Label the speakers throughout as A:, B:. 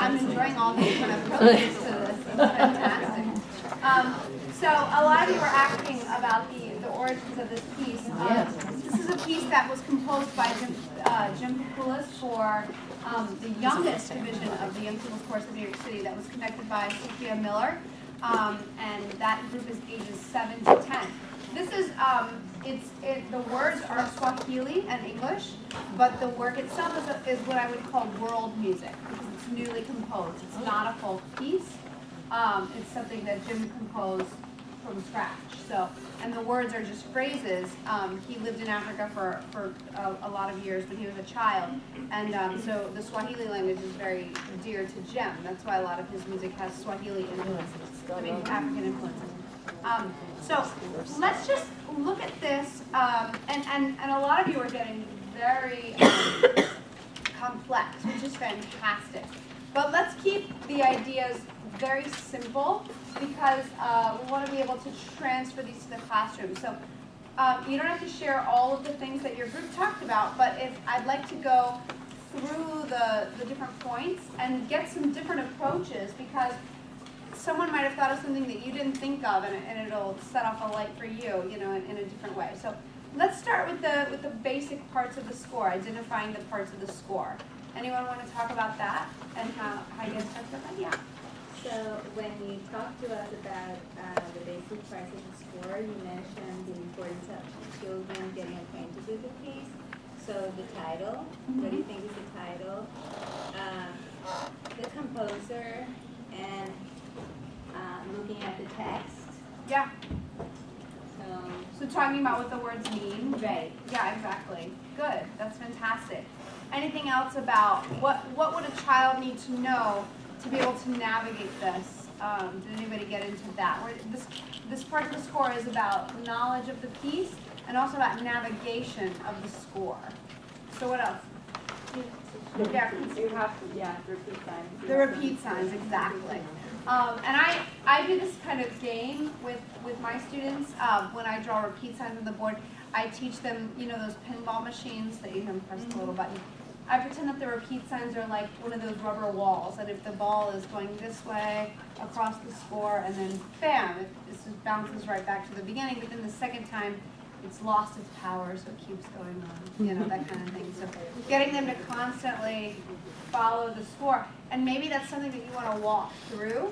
A: I'm enjoying all these different approaches to this. It's fantastic. So a lot of you were asking about the origins of this piece. This is a piece that was composed by Jim Kukulis for the youngest division of the Young People's Chorus of New York City that was conducted by Sophia Miller, and that group is ages 7 to 10. This is, the words are Swahili and English, but the work itself is what I would call world music, because it's newly composed. It's not a folk piece. It's something that Jim composed from scratch. So, and the words are just phrases. He lived in Africa for a lot of years when he was a child, and so the Swahili language is very dear to Jim. That's why a lot of his music has Swahili influences, African influences. So let's just look at this, and a lot of you are getting very complex, which is fantastic. But let's keep the ideas very simple, because we want to be able to transfer these to the classroom. So you don't have to share all of the things that your group talked about, but if I'd like to go through the different points and get some different approaches, because someone might have thought of something that you didn't think of, and it'll set off a light for you, in a different way. So let's start with the basic parts of the score, identifying the parts of the score. Anyone want to talk about that and how you guys talked about that? Yeah.
B: So when you talked to us about the basic parts of the score, you mentioned the importance of children getting acquainted with the piece. So the title, what do you think is the title? The composer, and looking at the text.
A: Yeah.
B: So
A: talking about what the words mean.
B: right.
A: Yeah, exactly. Good. That's fantastic. Anything else about what would a child need to know to be able to navigate this? Did anybody get into that? This part of the score is about knowledge of the piece and also about navigation of the score. So what else? Yeah,
C: You have to, repeat signs.
A: the repeat signs, exactly. And I do this kind of game with my students. When I draw repeat signs on the board, I teach them, those pinball machines that you can press the little button. I pretend that the repeat signs are like one of those rubber walls, and if the ball is going this way across the score, and then bam, it just bounces right back to the beginning, but then the second time, it's lost its power, so it keeps going on, that kind of thing. So getting them to constantly follow the score, and maybe that's something that you want to walk through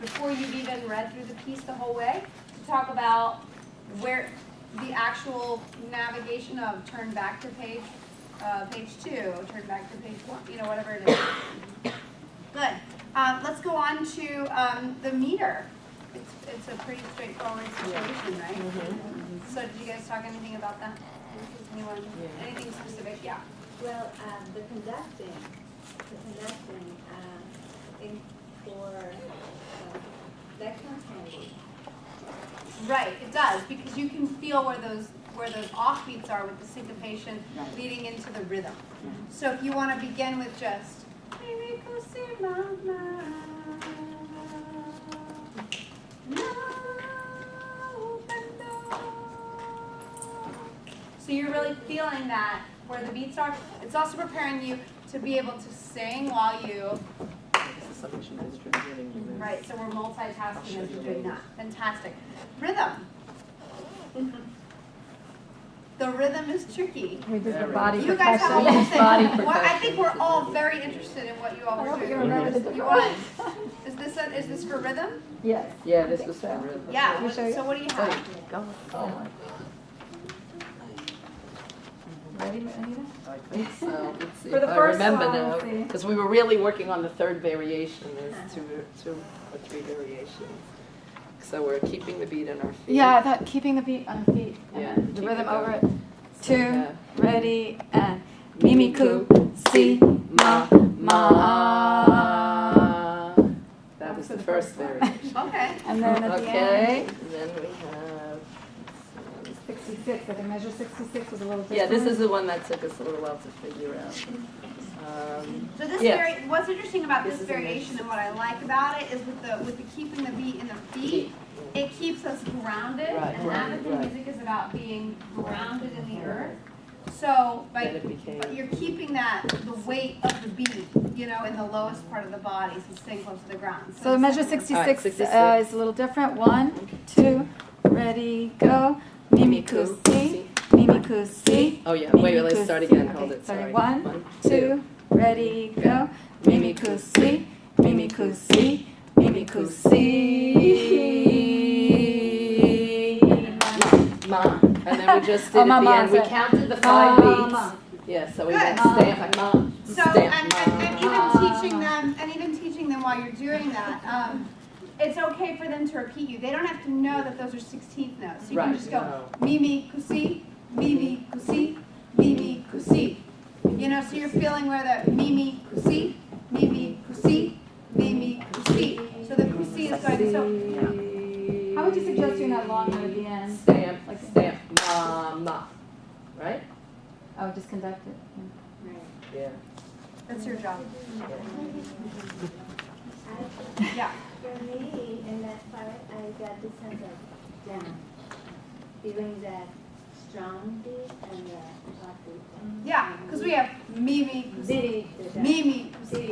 A: before you've even read through the piece the whole way, to talk about where the actual navigation of turn back to page 2, turn back to page 1, whatever it is. Good. Let's go on to the meter. It's a pretty straightforward situation, right? So did you guys talk anything about that? Anyone? Anything specific? Yeah.
B: Well, the conducting for that comes handy.
A: Right, it does, because you can feel where those offbeats are with the syncopation leading into the rhythm. So if you want to begin with just so you're really feeling that where the beats are. It's also preparing you to be able to sing while you. Right, so we're multitasking as we're doing that. Fantastic. Rhythm. The rhythm is tricky.
D: We did the body
A: You guys have a
D: percussion.
A: whole thing. Well, I think we're all very interested in what you all were doing. Is this for rhythm?
D: Yes.
E: Yeah, this was for rhythm.
A: Yeah.
D: You show you?
A: So what do you have?
E: Go.
D: Ready, Anita?
E: I think so. Let's see
D: For the
E: if I
D: first
E: remember
D: one,
E: now.
D: let's see.
E: Because we were really working on the third variation. There's two or three variations. So we're keeping the beat in our feet.
D: Yeah, that keeping the beat on the feet and
E: Yeah,
D: then the
E: keep
D: rhythm
E: it
D: over it.
E: going.
D: 2,
E: Yeah.
D: ready, and Mimi ku, si, ma, ma.
E: That was the first variation.
A: Okay.
D: And then at the
E: Okay,
D: end,
E: and then we have.
D: 66. I think measure 66 was a little different.
E: Yeah, this is the one that took us a little while to figure out.
A: So this
E: yeah.
A: what's interesting about
E: This
A: this
E: is a
A: variation
E: mix.
A: and what I like about it is with the keeping the beat in the feet, it keeps us grounded,
E: Right,
A: and
E: right,
A: African
E: right.
A: music is about being grounded in the earth. So,
E: Then it became.
A: but you're keeping the weight of the beat, in the lowest part of the body, so it's staying close to the ground.
D: So measure
A: the second
D: 66
E: 66.
D: is a little different. 1, 2, ready, go. Mimiku si, mimiku si.
E: Oh yeah, wait, let's start again, hold it,
D: Sorry,
E: sorry.
D: 1, 2, ready, go. Mimiku si, mimiku si, mimiku si.
E: Ma. And then we just did
D: Oh,
E: at the
D: mama,
E: end, we
D: sorry.
E: counted the 5 beats.
D: Mama.
E: Yeah, so we
A: Good.
E: went stamp, ma,
A: So,
E: stamp,
A: and even teaching them while you're doing that, it's okay for them to repeat you. They don't have to know that those are 16th notes. So you can
E: Right.
A: just go, mimi, kusi, mimi, kusi, mimi, kusi. So you're feeling where the mimi, kusi, mimi, kusi, mimi, kusi. So the kusi is going, so,
D: How would you suggest doing that long one at the end?
E: Stamp, like stamp, ma, ma, right?
D: Oh, just conduct it.
E: Yeah.
A: that's your job. Yeah.
B: For me, in that part, I got the sense of down, feeling that strong beat and the hot beat.
A: Yeah, because we have mimi, kusi, mimi, kusi,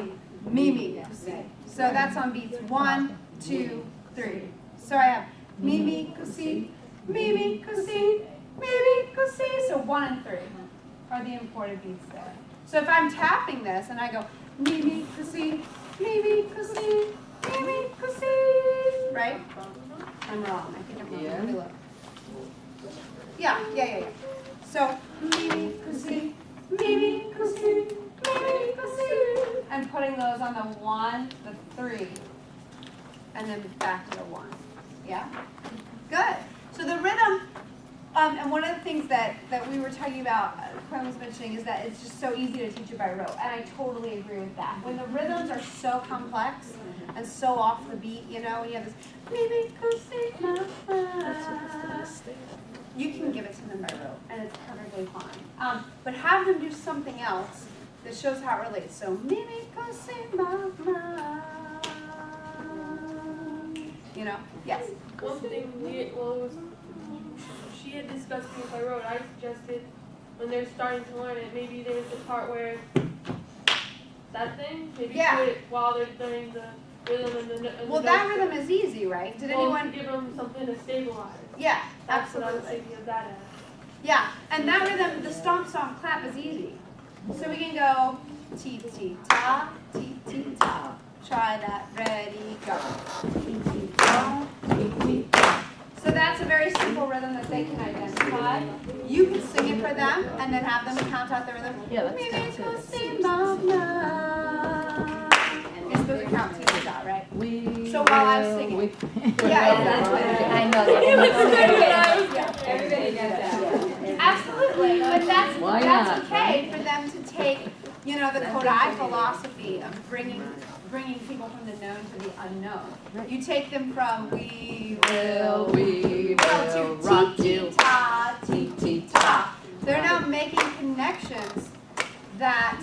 A: mimi, kusi. So that's on beats 1, 2, 3. So I have mimi, kusi, mimi, kusi, mimi, kusi. So 1 and 3 are the important beats there. So if I'm tapping this and I go mimi, kusi, mimi, kusi, mimi, kusi, right? I'm wrong. I think I'm wrong. Let me look. Yeah. So mimi, kusi, mimi, kusi, mimi, kusi. And putting those on the 1, the 3, and then back to the 1. Yeah? Good. So the rhythm, and one of the things that we were talking about, Quinn was mentioning, is that it's just so easy to teach it by rote. And I totally agree with that. When the rhythms are so complex and so off the beat, when you have this, mimi, kusi, ma, ma, you can give it to them by rote, and it's perfectly fine. But have them do something else that shows how it relates. So, mimi, kusi, ma, ma. Yes.
C: One thing, she had discussed with I wrote, I suggested when they're starting to learn it, maybe there's the part where that thing, maybe
A: Yeah.
C: do it while they're learning the rhythm and the
A: Well, that rhythm is easy, right? Did anyone?
C: give them something to stabilize.
A: Yeah,
C: That's what I was
A: absolutely.
C: thinking of that as.
A: Yeah, and that rhythm, the stomp, stomp, clap is easy. So we can go ti, ti, ta, ti, ti, ta. Try that. Ready, go. Ti, ti, ta, ti, ti, ta. So that's a very simple rhythm that they can identify. You can sing it for them and then have them count out the rhythm.
E: Yeah, that's
A: Mimi,
E: good too.
A: kusi, mama. You're supposed to count ti, ti, ta, right?
E: We
A: So while I'm singing. Yeah, that's what
D: I know that.
B: Everybody got that.
A: Absolutely, but that's
E: Why
A: that's
E: not,
A: okay for them to take, the Kodai philosophy of bringing people from the known to the unknown. You take them from we will
E: we will
A: to
E: rock
A: ti
E: you.
A: ti ta ti
E: Ti,
A: ti ta. They're now making connections that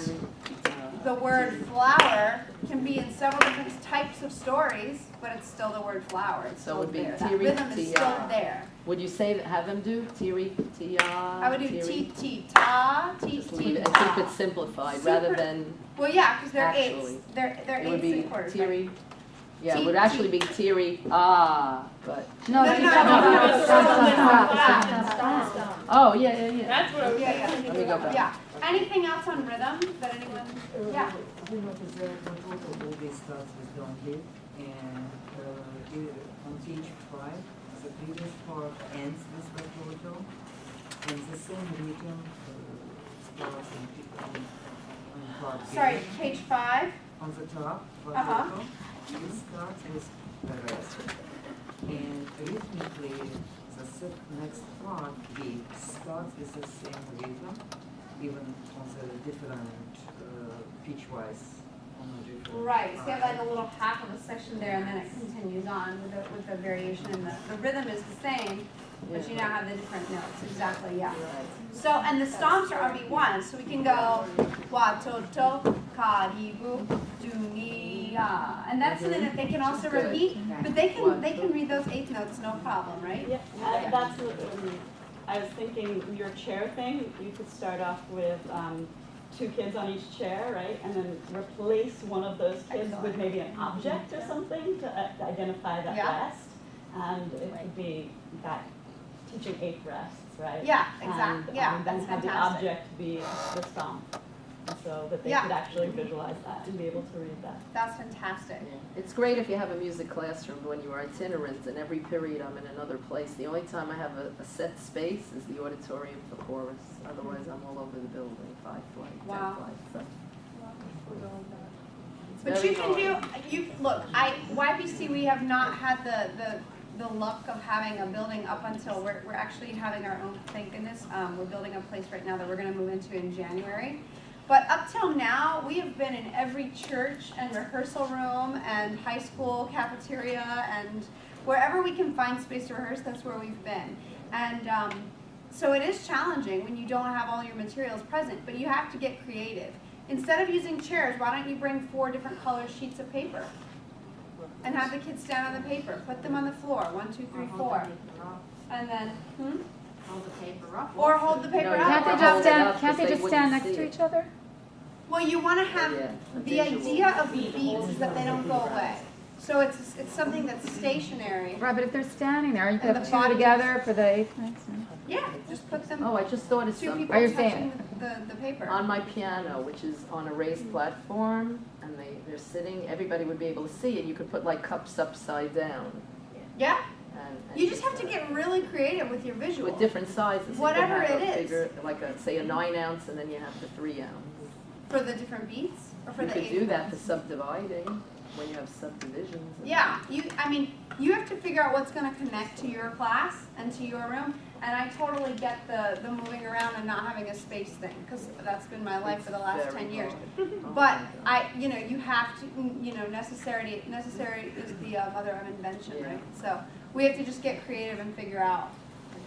A: the word flower can be in several different types of stories, but it's still the word flower. It's
E: So it
A: still
E: would be
A: there. That
E: tiri,
A: rhythm is still
E: tia.
A: there.
E: Would you say that, have them do tiri, tia?
A: I would do
E: tiri?
A: ti ti ta ti
E: Just
A: ti
E: leave it and keep
A: ta.
E: it simplified rather
A: Super-
E: than,
A: Well, yeah, because they're
E: Actually,
A: eights. They're
E: it would
A: eights
E: be
A: and quarters.
E: tiri. Yeah,
A: Ti-
E: it would actually be tiri, ah, but,
D: No,
A: No,
D: she's
A: no,
D: talking
A: no,
D: about
A: no,
D: stop,
A: no,
D: stop,
A: no,
D: stop,
A: no,
D: stop.
E: oh, yeah.
C: That's what I was
A: Yeah,
C: thinking.
E: Let me go back.
A: Yeah. Anything else on rhythm that anyone? Yeah.
F: We noticed that the total always starts with don't live, and on page 5, the previous part ends with the total, and the same rhythm starts on part B.
A: Sorry, page 5.
F: On the top, part
A: Uh-huh.
F: total, it starts with the rest. And rhythmically, the next part, B, starts with the same rhythm, even on the different pitch-wise. on the different
A: Right. So you have like a
F: parts.
A: little half of a section there, and then it continues on with the variation. And the rhythm is the same, but you now have the different notes. Exactly. Yeah. So and the stomps are RB1, so we can go watoto karibu dunia, and that's something that they can also
E: Good.
A: repeat. But they can read those eighth notes no problem, right?
C: Yeah, that's what it would mean.
G: I was thinking your chair thing, you could start off with 2 kids on each chair, right? And then replace one of those kids with maybe an object or something to identify that
A: Yeah.
G: rest. And it could be that teaching 8 rests, right?
A: Yeah, exactly. Yeah,
G: And then
A: that's
G: have the
A: fantastic.
G: object be the stomp. And so that they
A: Yeah.
G: could actually visualize that and be able to read that.
A: That's fantastic.
E: It's great if you have a music classroom when you are itinerant and every period I'm in another place. The only time I have a set space is the auditorium for chorus. Otherwise, I'm all over the building, 5 flights, 10
A: Wow.
E: flights. So. It's
A: But
E: very
A: you can
E: hard.
A: look, YPC, we have not had the luck of having a building up until, we're actually having our own, thank goodness. We're building a place right now that we're gonna move into in January. But up till now, we have been in every church and rehearsal room and high school cafeteria and wherever we can find space to rehearse, that's where we've been. And so it is challenging when you don't have all your materials present, but you have to get creative. Instead of using chairs, why don't you bring 4 different color sheets of paper? And have the kids stand on the paper, put them on the floor, 1, 2, 3, 4. And then,
H: Hold the paper up.
A: or hold the paper
E: No,
A: up.
D: Can't
A: or
D: they
E: hold
D: just
E: it
D: stand,
E: up
D: can't they
E: because
D: just
E: they
D: stand
E: wouldn't
D: next
E: see
D: to
E: it.
D: each other?
A: Well, you want to have
E: Yeah, a
A: the
E: visual.
A: idea of beats is that they don't go away. So it's something that's stationary.
D: Right, but if they're standing there, you could
A: And
D: have
A: the
D: 2
A: body-
D: together for the 8th nights.
A: Yeah, just put them,
E: Oh, I just thought of
A: 2
E: something.
A: people
D: Are you
A: touching
D: saying
A: the paper.
E: On my piano, which is on a raised platform, and they're sitting, everybody would be able to see it. You could put like cups upside down.
A: Yeah,
E: And
A: you just have to get really creative with your visual.
E: with different sizes. You could
A: Whatever
E: have
A: it
E: a
A: is.
E: bigger, like say a 9 ounce, and then you have the 3 ounce.
A: For the different beats, or for
E: You
A: the
E: could
A: 8
E: do that for subdividing when you have subdivisions. and-
A: Yeah, you have to figure out what's going to connect to your class and to your room. And I totally get the moving around and not having a space thing, because that's been my life for the last
E: Very
A: 10 years.
E: hard. Oh
A: But
E: my God.
A: you have to, necessary is the mother of invention,
E: Yeah.
A: right? So we have to just get creative and figure out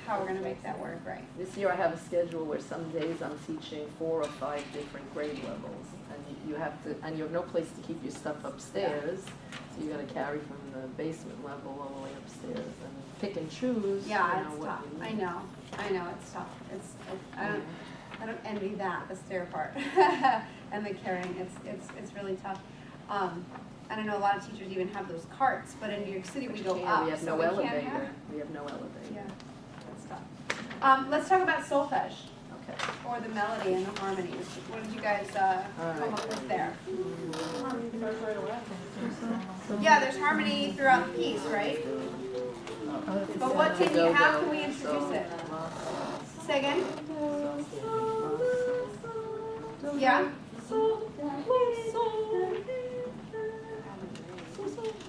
A: how we're going to make that work, right?
E: This year I have a schedule where some days I'm teaching 4 or 5 different grade levels, and you have to, and you have no place to keep your stuff upstairs, so you got to carry from the basement level all the way upstairs and pick and choose.
A: Yeah,
E: you know,
A: it's
E: what
A: tough.
E: you
A: I
E: need.
A: know, it's tough. I don't envy that, the stair part, and the carrying. It's really tough. I don't know, a lot of teachers even have those carts, but in New York City we go
E: Yeah,
A: up,
E: we have
A: so
E: no
A: we can't
E: elevator.
A: have it.
E: We have no elevator.
A: Yeah, that's tough. Let's talk about solfege,
E: Okay.
A: or the melody and the harmonies. What did you guys come up with there? Yeah, there's harmony throughout the piece, right? But what can you, how can we introduce it? Say again? Yeah?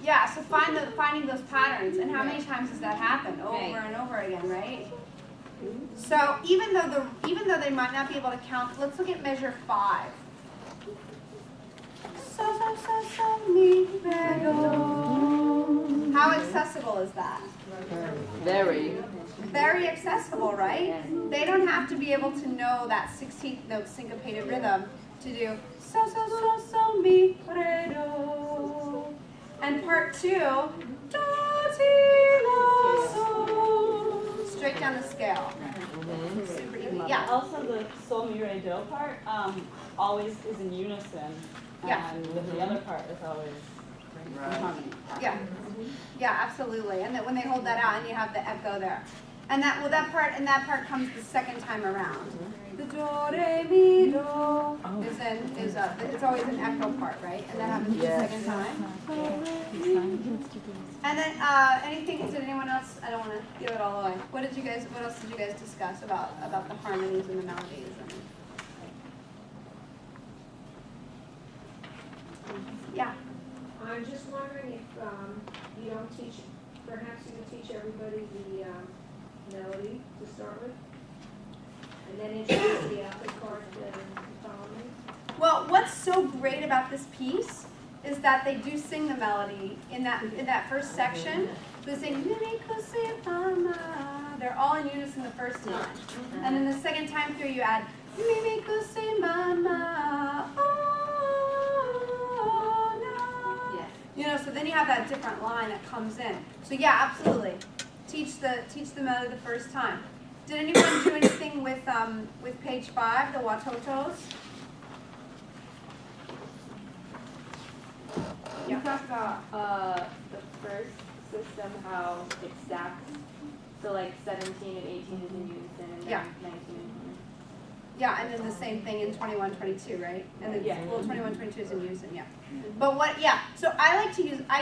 A: Yeah, so finding those patterns, and how many times does that happen? Over and over again, right? So even though they might not be able to count, let's look at measure 5. So, mi, re, do. How accessible is that?
E: Very.
A: Very accessible, right? They don't have to be able to know that 16th note syncopated rhythm to do so, mi, re, do. And part 2, do, ti, la, so. Straight down the scale. Super easy. Yeah.
G: Also, the sol mi re do part always is in unison,
A: Yeah.
G: and the other part is always in harmony.
A: Yeah. Yeah, absolutely. And that when they hold that out, and you have the echo there. And that part comes the second time around. The do, re, mi, do it's always an echo part, right? And that happens
E: Yes.
A: the second time. And then did anyone else? I don't want to give it all away. What else did you guys discuss about the harmonies and the melodies? Yeah.
H: I'm just wondering if you don't teach, perhaps you could teach everybody the melody to start with, and then introduce the other part following.
A: Well, what's so great about this piece is that they do sing the melody in that first section. They sing "Mimi Kusi Mama." They're all in unison the first time, and then the second time through you add "Mimi Kusi Mama." So then you have that different line that comes in. So yeah, absolutely. Teach the melody the first time. Did anyone do anything with page 5, the Watotos?
I: You talked about the first system, how it stacks. So like 17 and 18 is in unison, and then
A: Yeah.
I: 19 and 20.
A: Yeah, and then the same thing in 21, 22, right? And then,
I: Yeah.
A: well, 21, 22 is in unison, yeah. But so I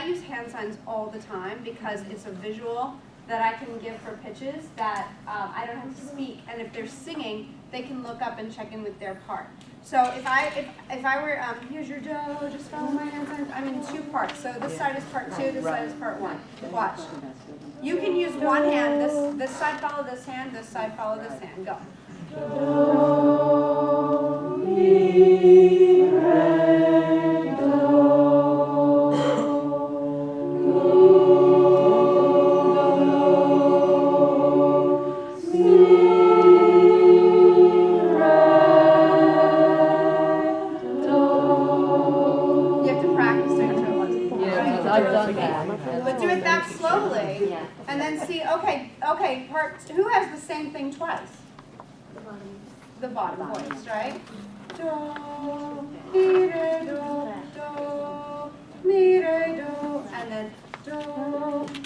A: use hand signs all the time because it's a visual that I can give for pitches that I don't have to speak. And if they're singing, they can look up and check in with their part. So if I were, here's your do, just follow my hand signs. I'm in 2 parts. So this side is part 2, this side is part 1. Watch. You can use one hand, this side follow this hand, this side follow this hand. Go. You have to practice doing it once.
E: Yeah, I've done that.
A: But do it that slowly,
I: Yeah.
A: and then see, okay, part, who has the same thing twice? The bottom voice, right? Do, mi, re, do, mi, re, do, and then do,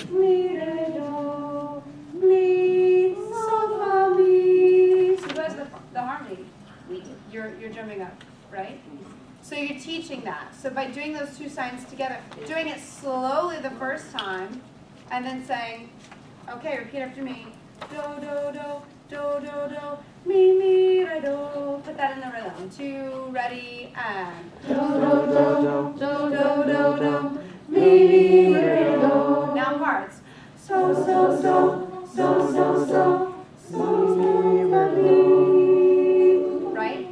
A: mi, re, do, mi, so, fa, mi. So who has the harmony? You're jumping up, right? So you're teaching that. So by doing those 2 signs together, doing it slowly the first time, and then saying, okay, repeat after me. Do, do, do, do, do, do, mi, mi, re, do. Put that in the rhythm. 2, ready, and. Do, do, do, do, do, do, do, mi, mi, re, do. Now parts. So, so, so, so, so, so, so, mi. Right?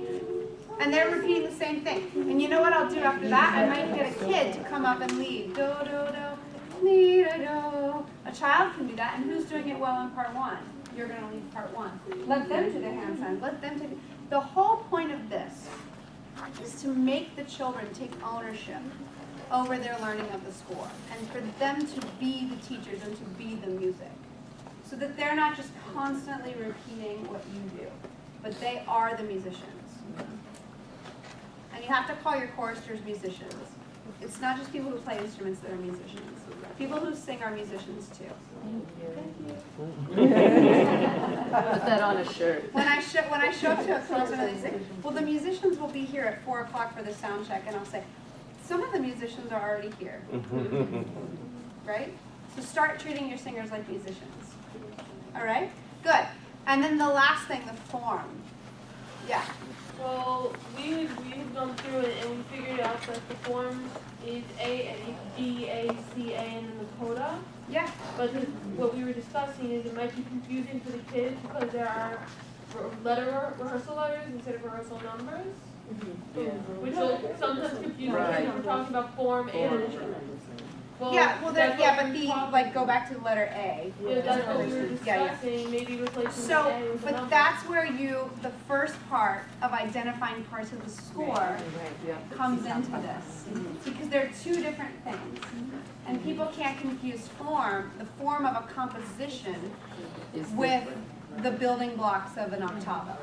A: And they're repeating the same thing. And you know what I'll do after that? I might get a kid to come up and lead. Do, do, do, mi, re, do. A child can do that. And who's doing it well in part 1? You're going to lead part 1. Let them do the hand signs. Let them take. The whole point of this is to make the children take ownership over their learning of the score, and for them to be the teachers and to be the music, so that they're not just constantly repeating what you do, but they are the musicians. And you have to call your choristers musicians. It's not just people who play instruments that are musicians. People who sing are musicians too.
E: Put that on a shirt.
A: When I show up to a concert and they say, well, the musicians will be here at 4 o'clock for the sound check, and I'll say, some of the musicians are already here. Right? So start treating your singers like musicians. All right? Good. And then the last thing, the form. Yeah.
C: Well, we had gone through it and we figured out that the form is A, D, A, C, A, and then the coda.
A: Yeah.
C: But what we were discussing is it might be confusing for the kids because there are rehearsal letters instead of rehearsal numbers. Which will sometimes confuse the kids when we're talking about form and instrument. Well,
A: but go back to the letter A.
C: Yeah, that's what we were discussing,
A: Yeah.
C: maybe replacing
A: So,
C: the A with a
A: but
C: number.
A: that's where the first part of identifying parts of the score comes into this. Because they're 2 different things. And people can't confuse the form of a composition with the building blocks of an ottavo.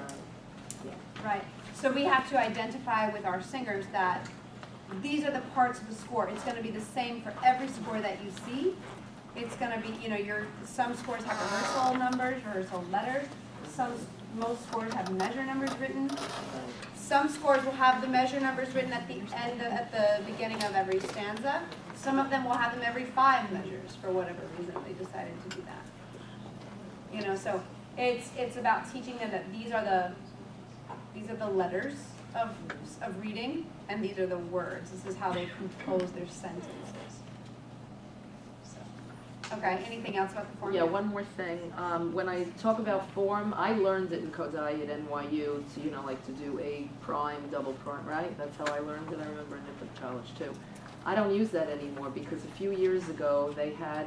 A: Right? So we have to identify with our singers that these are the parts of the score. It's going to be the same for every score that you see. It's going to be, some scores have rehearsal numbers, rehearsal letters. Most scores have measure numbers written. Some scores will have the measure numbers written at the beginning of every stanza. Some of them will have them every 5 measures for whatever reason they decided to do that. So it's about teaching them that these are the letters of reading, and these are the words. This is how they compose their sentences. So, okay, anything else about the form?
E: Yeah, one more thing. When I talk about form, I learned it in Kodai at NYU to, like to do A prime, double prime, right? That's how I learned it. I remember in Nipmuc College too. I don't use that anymore because a few years ago they had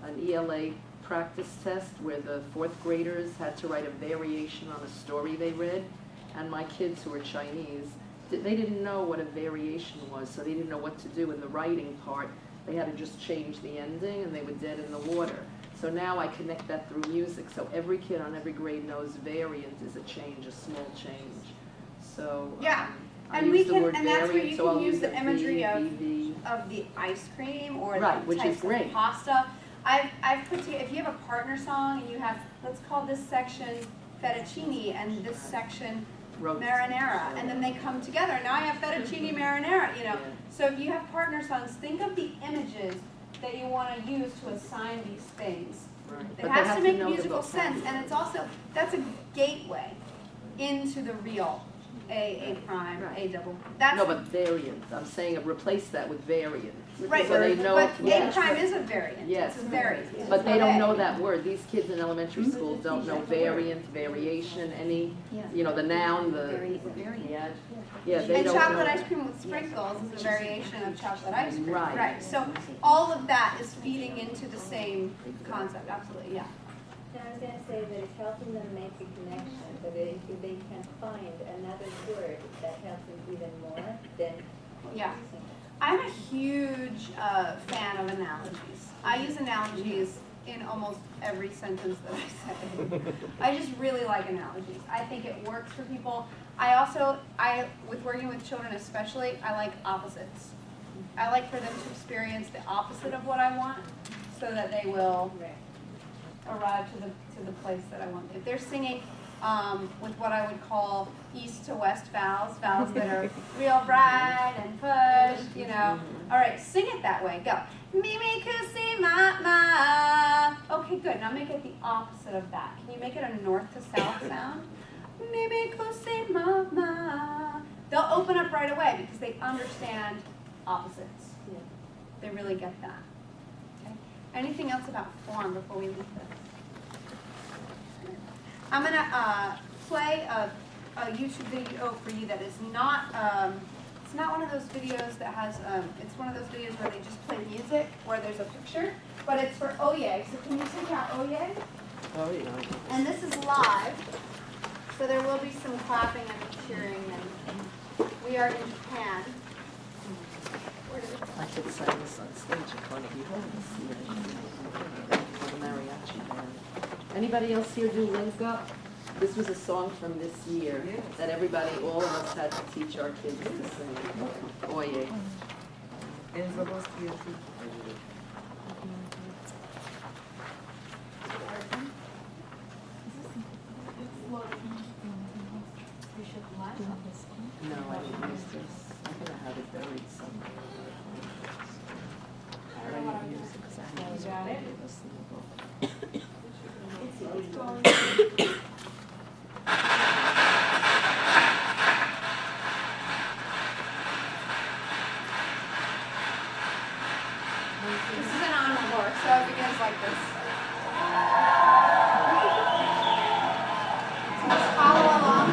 E: an ELA practice test where the 4th graders had to write a variation on a story they read. And my kids, who were Chinese, they didn't know what a variation was, so they didn't know what to do in the writing part. They had to just change the ending, and they were dead in the water. So now I connect that through music, so every kid on every grade knows variant is a change, a small change. So,
A: Yeah.
E: I
A: And we
E: use the
A: can,
E: word
A: and that's where
E: variant,
A: you
E: so I'll
A: can use the
E: a
A: imagery
E: V,
A: of
E: VV.
A: the ice cream or
E: Right,
A: the
E: which is
A: types
E: great.
A: of pasta. I've put together, if you have a partner song and you have, let's call this section fettuccine and this section
E: Wrote-
A: marinara, and then they come together. Now I have fettuccine marinara, you know.
E: Yeah.
A: So if you have partner songs, think of the images that you want to use to assign these things.
E: Right.
A: It
E: But they
A: has
E: have
A: to make
E: know the
A: musical sense,
E: vocabulary.
A: and it's also, that's a gateway into the real A prime,
E: Right.
A: A double. That's
E: No, but variant, I'm saying replace that with variant.
A: right,
E: So they know,
A: but
E: yeah.
A: A prime is a variant.
E: Yes.
A: It's a variant.
E: But they don't
A: A.
E: know that word. These kids in elementary school don't know variant, variation, any, you know, the noun, the, yeah, they
A: And
E: don't
A: chocolate
E: know.
A: ice cream with sprinkles is a variation of chocolate ice cream.
E: Right.
A: Right. So all of that is feeding into the same concept. Absolutely. Yeah.
B: Now, I was gonna say that it's helping them make a connection, but if they can find another word that helps them even more, then.
A: Yeah. I'm a huge fan of analogies. I use analogies in almost every sentence that I say. I just really like analogies. I think it works for people. With working with children especially, I like opposites. I like for them to experience the opposite of what I want so that they will arrive to the place that I want. If they're singing with what I would call east to west vowels that are real bright and pushed, you know. All right, sing it that way. Go. Mimi kusi ma ma. Okay, good. Now make it the opposite of that. Can you make it a north to south sound? Mimi kusi ma ma. They'll open up right away because they understand opposites.
B: Yeah.
A: They really get that. Okay. Anything else about form before we leave this? I'm gonna play a YouTube video for you that is not it's not one of those videos that has it's one of those videos where they just play music where there's a picture, but it's for Oye. So can you take out Oye?
E: Oh, yeah.
A: And this is live, so there will be some clapping and cheering, and we are in Japan.
E: I could sing this on stage in Carnegie Hall this year for the mariachi band. Anybody else here do Link Up? This was a song from this year that everybody, all of us had to teach our kids to sing. Oye.
F: And supposed to be a tree.
E: No, I didn't use this. I think I have it buried somewhere. I didn't use it because I had
C: Got it?
E: this in the book.
A: This is an encore, so it begins like this. So just follow along.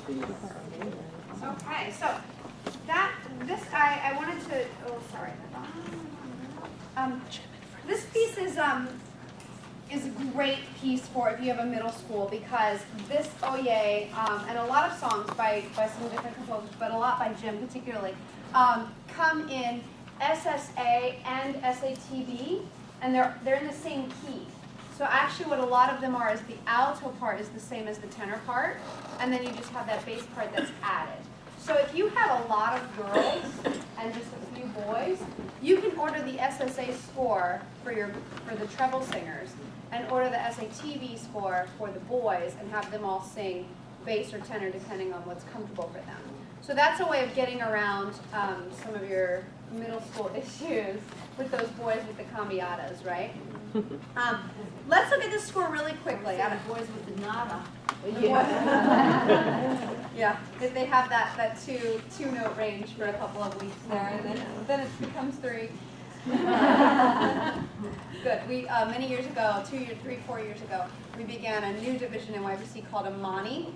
A: Okay, so I wanted to, oh, sorry. This piece is a great piece for if you have a middle school, because this Oye, and a lot of songs by some different composers, but a lot by Jim particularly, come in SSA and SATB, and they're in the same key. So actually what a lot of them are is the alto part is the same as the tenor part, and then you just have that bass part that's added. So if you have a lot of girls and just a few boys, you can order the SSA score for the treble singers, and order the SATB score for the boys, and have them all sing bass or tenor depending on what's comfortable for them. So that's a way of getting around some of your middle school issues with those boys with the cambiadas, right? Let's look at this score really quickly. Out of boys with the nada. Yeah, they have that two note range for a couple of weeks there, and then it becomes 3. Good. We many years ago, 4 years ago, we began a new division in YBC called a MEANYC,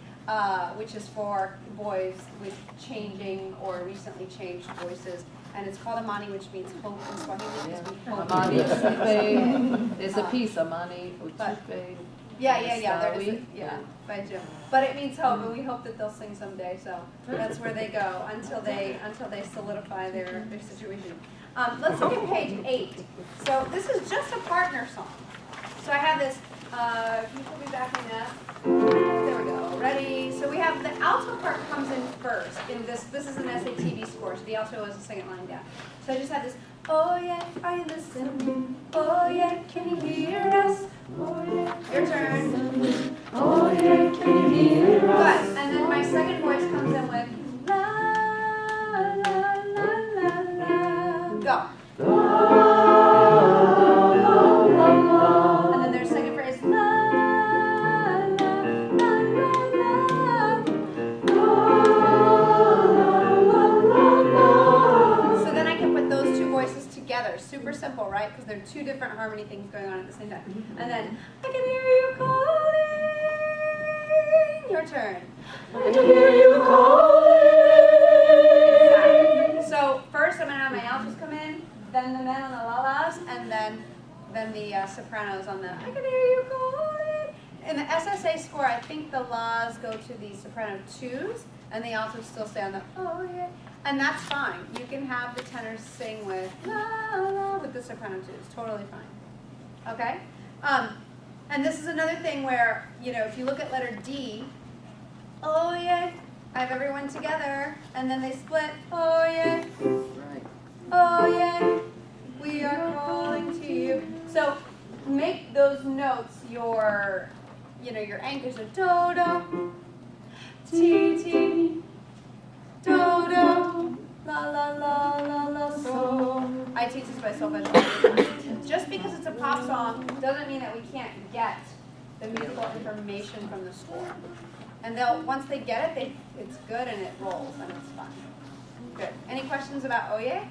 A: which is for boys with changing or recently changed voices. And it's called Amani, which means hope in Swahili.
E: Amani Utupe. There's a piece, Amani Utupe.
A: Yeah. There is by Jim. But it means hope, and we hope that they'll sing someday. So that's where they go until they solidify their situation. Let's look at page 8. So this is just a partner song. So I have this. You will be backing up. There we go. Ready? So we have the alto part comes in first. In this is an SATB score. So the alto is the second line down. So I just have this. Oh yeah, are you listening? Oh yeah, can you hear us? Oh yeah. Your turn. Oh yeah, can you hear us? Good. And then my second voice comes in with la la la la la. Go. And then there's second phrase la la la la la. So then I can put those two voices together. Super simple, right? Because there are two different harmony things going on at the same time. And then I can hear you calling. Your turn. I can hear you calling. Exactly. So first I'm going to have my altos come in, then the men on the la-las, and then the sopranos on the I can hear you calling. In the SSA score, I think the la's go to the soprano 2s, and the altos still stay on the oh yeah. And that's fine. You can have the tenors sing with la la with the soprano 2s. Totally fine. Okay? And this is another thing where, if you look at letter D, oh yeah, I have everyone together, and then they split, oh yeah,
E: Right.
A: oh yeah, we are calling to you. So make those notes your anchors are do do, ti ti, do do, la la la la la so. I teach this by solfege. Just because it's a pop song doesn't mean that we can't get the musical information from the score. And once they get it, it's good and it rolls and it's fun. Good. Any questions about Oye?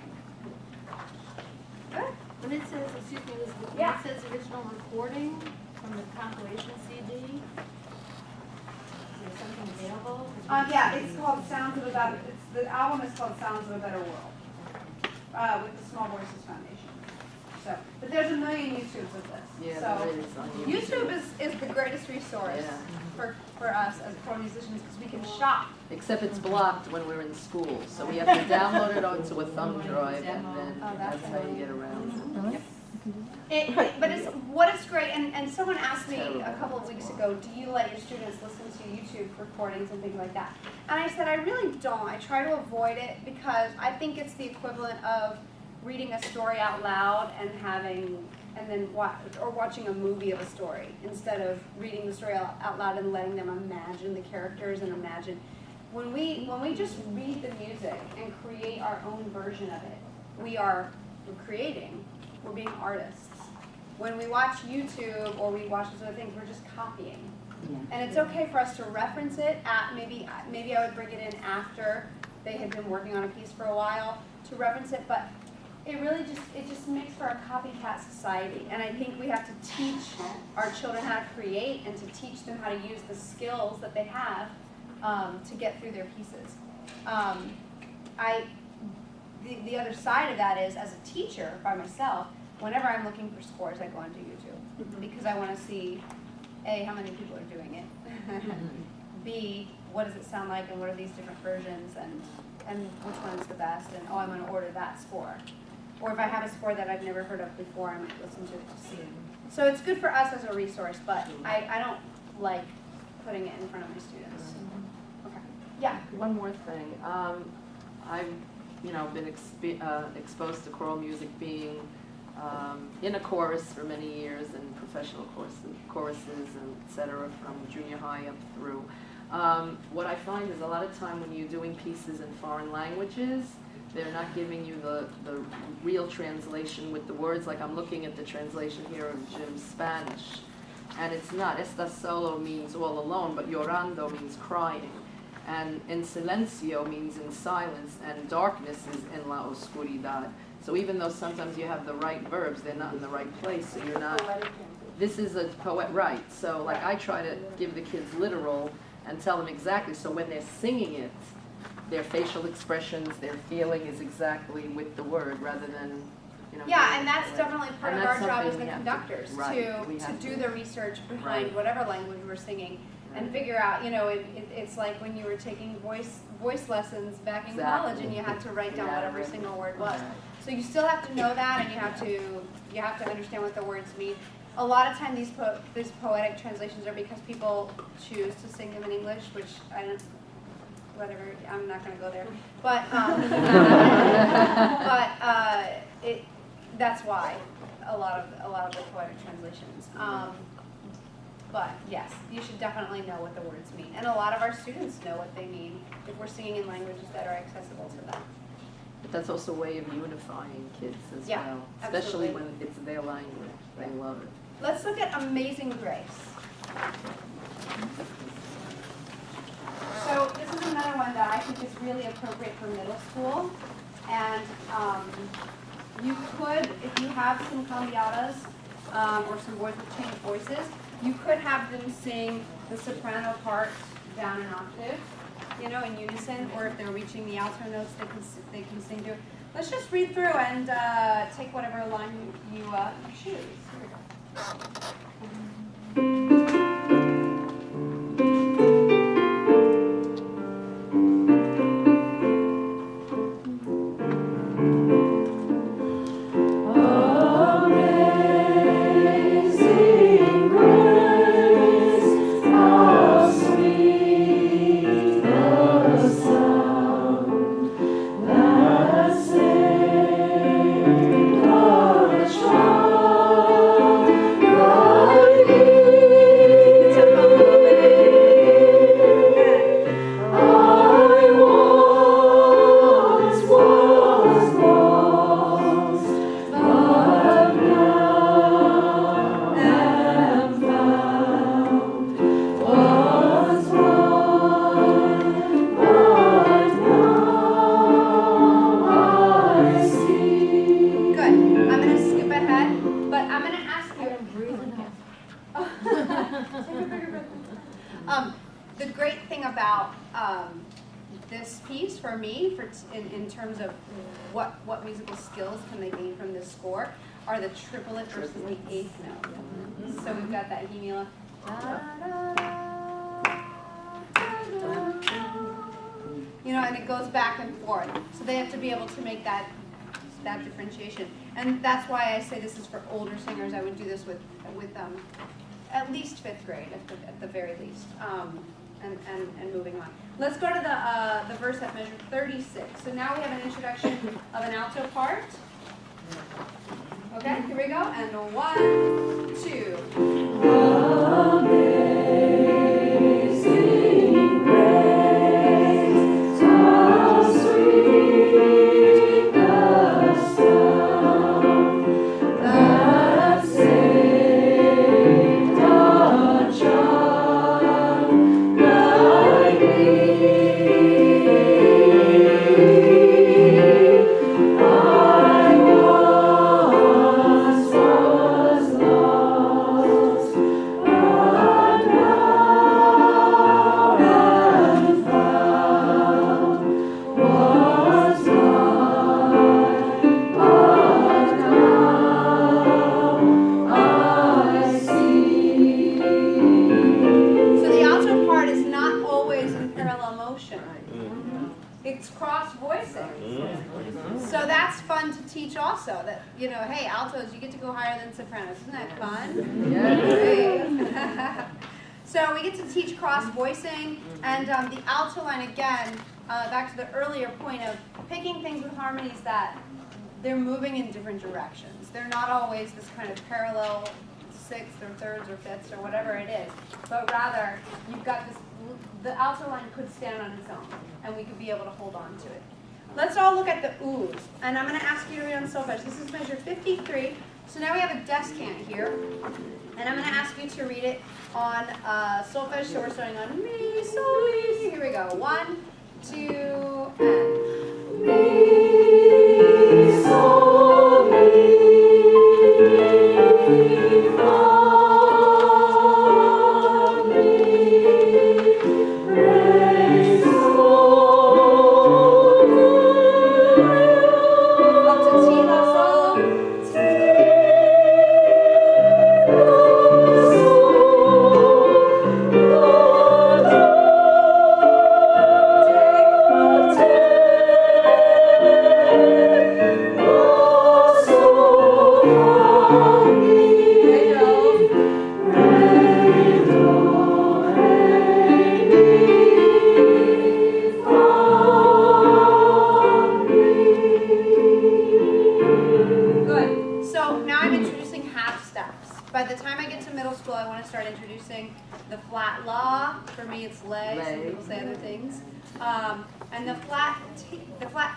A: Good.
J: When it says, excuse me, Elizabeth, when
A: Yeah.
J: it says original recording from the compilation CD, is there something available?
A: Yeah, it's called Sounds of a Better. The album is called Sounds of a Better World, with the Small Voices Foundation. So, but there's a million YouTubes of this.
E: Yeah,
A: So
E: there is on
A: YouTube is the greatest resource for us as pro musicians because we can shop.
E: Except it's blocked when we're in school, so we have to download it onto a thumb drive, and then that's how you get around it.
A: But it's great, and someone asked me a couple of weeks ago, do you let your students listen to YouTube recordings and things like that? And I said, I really don't. I try to avoid it because I think it's the equivalent of reading a story out loud and then watching a movie of a story instead of reading the story out loud and letting them imagine the characters and imagine. When we just read the music and create our own version of it, we're creating. We're being artists. When we watch YouTube or we watch those other things, we're just copying.
F: Yeah.
A: And it's okay for us to reference it at maybe I would bring it in after they had been working on a piece for a while to reference it, but it just makes for a copycat society. And I think we have to teach our children how to create and to teach them how to use the skills that they have to get through their pieces. The other side of that is, as a teacher by myself, whenever I'm looking for scores, I go onto YouTube because I want to see, A, how many people are doing it, B, what does it sound like and what are these different versions, and which one is the best, and oh, I'm going to order that score. Or if I have a score that I've never heard of before, I might listen to it to see it. So it's good for us as a resource, but I don't like putting it in front of my students. Okay. Yeah.
E: One more thing. I've been exposed to choral music being in a chorus for many years and professional choruses and et cetera from junior high up through. What I find is a lot of time when you're doing pieces in foreign languages, they're not giving you the real translation with the words. Like I'm looking at the translation here of Jim's Spanish, and it's not. Estás solo means all alone, but llorando means crying. And en silencio means in silence, and darkness is en la oscuridad. So even though sometimes you have the right verbs, they're not in the right place, so you're not. This is a poet, right? So like I try to give the kids literal and tell them exactly, so when they're singing it, their facial expressions, their feeling is exactly with the word rather than,
A: Yeah, and that's definitely part of our
E: that's
A: job as
E: something
A: the
E: we have
A: conductors, to do the research behind whatever language we're singing and figure out, it's like when you were taking voice lessons back in college and you had to write down what every single word was. So you still have to know that, and you have to understand what the words mean. A lot of time these poetic translations are because people choose to sing them in English, which I don't. Whatever, I'm not going to go there, but that's why a lot of the poetic translations. But yes, you should definitely know what the words mean, and a lot of our students know what they mean if we're singing in languages that are accessible to them.
E: But that's also a way of unifying kids as well, especially
A: absolutely.
E: when it's their language. They love it.
A: Let's look at Amazing Grace. So this is another one that I think is really appropriate for middle school. And you could, if you have some cambiadas or some boys with changed voices, you could have them sing the soprano part down an octave, in unison, or if they're reaching the alto notes, they can sing to it. Let's just read through and take whatever line you choose. Here we go. The great thing about this piece for me, in terms of what musical skills can they gain from this score, are the triplet versus the eighth note. So we've got that hemula. And it goes back and forth. So they have to be able to make that differentiation. And that's why I say this is for older singers. I would do this with at least fifth grade, at the very least, and moving on. Let's go to the verse at measure 36. So now we have an introduction of an alto part. Okay, here we go. And 1, 2. Amazing grace, how sweet the sound that saved a child like me. I was lost, parallel motion. It's cross voicing. So that's fun to teach also, that, you know, hey, altos, you get to go higher than sopranos. Isn't that fun?
E: Yeah.
A: So we get to teach cross voicing, and the alto line, again, back to the earlier point of picking things with harmonies that they're moving in different directions. They're not always this kind of parallel sixths or thirds or fifths or whatever it is, but rather you've got this, the alto line could stand on its own, and we could be able to hold on to it. Let's all look at the oohs, and I'm going to ask you to read on solfege. This is measure 53. So now we have a descant here, and I'm going to ask you to read it on solfege. So we're starting on mi, sol, mi. Here we go. 1, 2, and mi, sol, mi, fa, mi, re, sol, mi. Up to T, la, sol, T, la, Good. So now I'm introducing half steps. By the time I get to middle school, I want to start introducing the flat la. For me, it's lay. Some people say other things. And the flat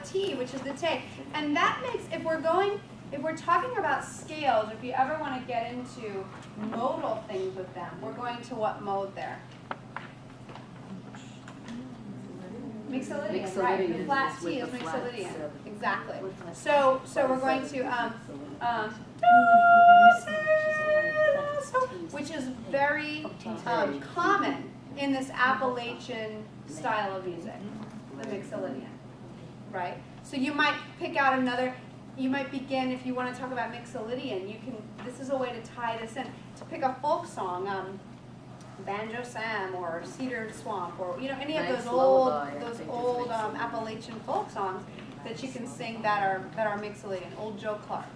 A: T, which is the te. And that makes, if we're talking about scales, if you ever want to get into modal things with them, we're going to what mode there? Mixolydian, right? The flat T is mixolydian. Exactly. So we're going to which is very common in this Appalachian style of music, the mixolydian, right? So you might pick out another. You might begin, if you want to talk about mixolydian, you can. This is a way to tie this in, to pick a folk song. Banjo Sam or Cedar Swamp, or any of those old Appalachian folk songs that you can sing that are mixolydian. Old Joe Clark.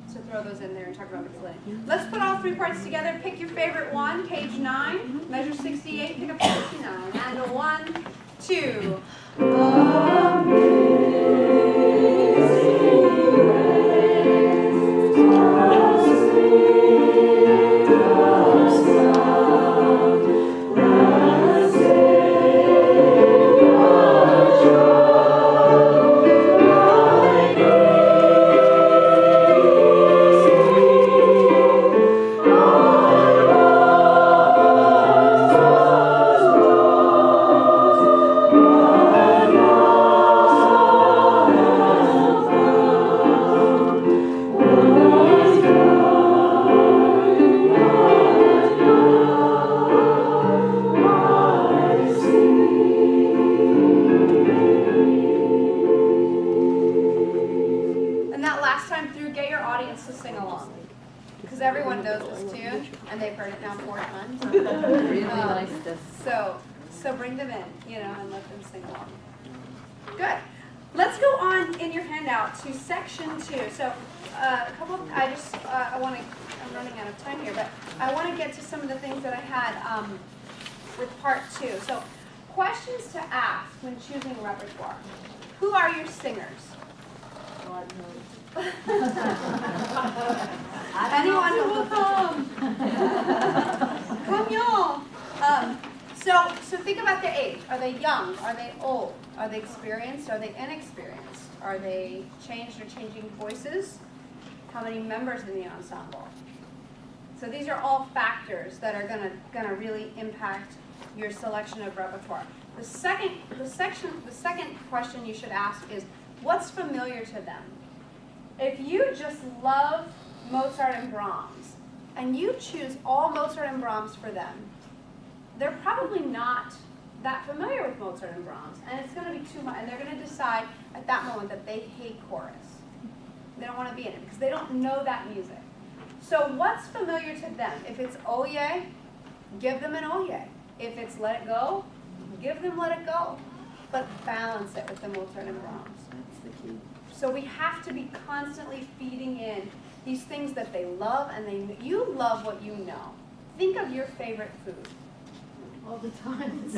A: So throw those in there and talk about mixolydian. Let's put all three parts together. Pick your favorite one. Page 9, measure 68. Pick up 69. And a 1, 2. Everyone knows this tune, and they've heard it now 4 times.
E: Really nice to.
A: So bring them in, and let them sing along. Good. Let's go on in your handout to section 2. So I'm running out of time here, but I want to get to some of the things that I had with part 2. So questions to ask when choosing repertoire. Who are your singers?
J: God knows.
A: Anyone who will come. Come y'all. So think about their age. Are they young? Are they old? Are they experienced? Are they inexperienced? Are they changed or changing voices? How many members in the ensemble? So these are all factors that are gonna really impact your selection of repertoire. The second question you should ask is, what's familiar to them? If you just love Mozart and Brahms, and you choose all Mozart and Brahms for them, they're probably not that familiar with Mozart and Brahms, and it's going to be too much, and they're going to decide at that moment that they hate chorus. They don't want to be in it, because they don't know that music. So what's familiar to them? If it's Oye, give them an Oye. If it's let it go, give them let it go, but balance it with the alternative realms.
E: That's the key.
A: So we have to be constantly feeding in these things that they love, and you love what you know. Think of your favorite food.
I: All the time.
A: It's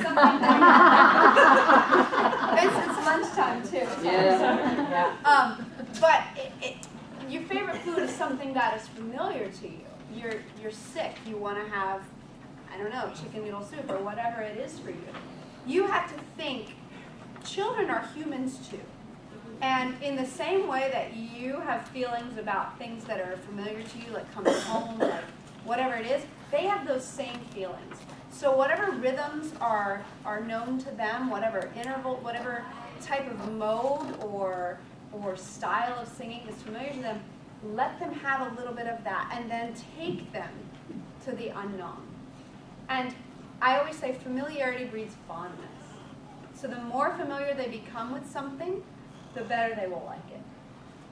A: lunchtime too.
E: Yeah.
A: But your favorite food is something that is familiar to you. You're sick. You want to have, I don't know, chicken noodle soup or whatever it is for you. You have to think. Children are humans too. And in the same way that you have feelings about things that are familiar to you, like coming home, like whatever it is, they have those same feelings. So whatever rhythms are known to them, whatever interval, whatever type of mode or style of singing is familiar to them, let them have a little bit of that and then take them to the unknown. And I always say familiarity breeds fondness. So the more familiar they become with something, the better they will like it.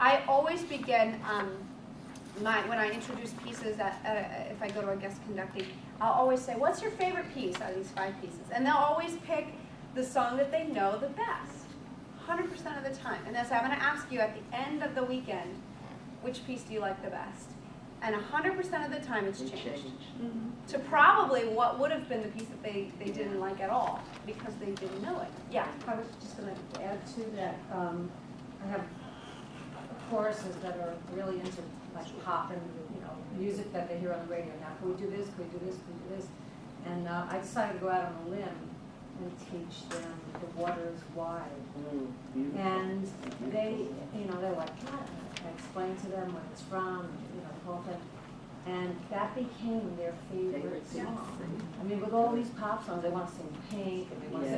A: I always begin when I introduce pieces, if I go to a guest conducting, I'll always say, what's your favorite piece out of these 5 pieces? And they'll always pick the song that they know the best, 100% of the time. And so I'm going to ask you at the end of the weekend, which piece do you like the best? And 100% of the time it's changed. To probably what would have been the piece that they didn't like at all because they didn't know it. Yeah.
J: I was just going to add to that. I have choruses that are really into like pop and music that they hear on the radio. Now, can we do this? Can we do this? Can we do this? And I decided to go out on a limb and teach them The Water is Wide. And they, they're like, God. I explained to them what it's from, the whole thing. And that became their favorite song. I mean, with all these pop songs, they want to sing Pink, and they want to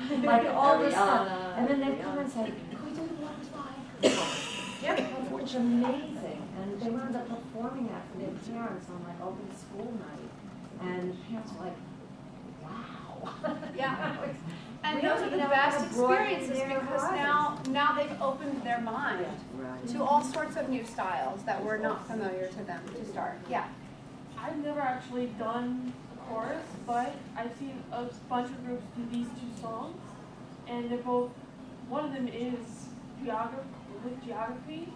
J: sing, like all this stuff. And then they come and say, can we do The Water is Wide? Which is amazing. And they wound up performing that for their parents on like open school night. And the parents were like, wow.
A: Yeah. And those are the best experiences because now they've opened their mind to all sorts of new styles that were not familiar to them to start. Yeah.
C: I've never actually done a chorus, but I've seen a bunch of groups do these 2 songs, and they're both, one of them is geography,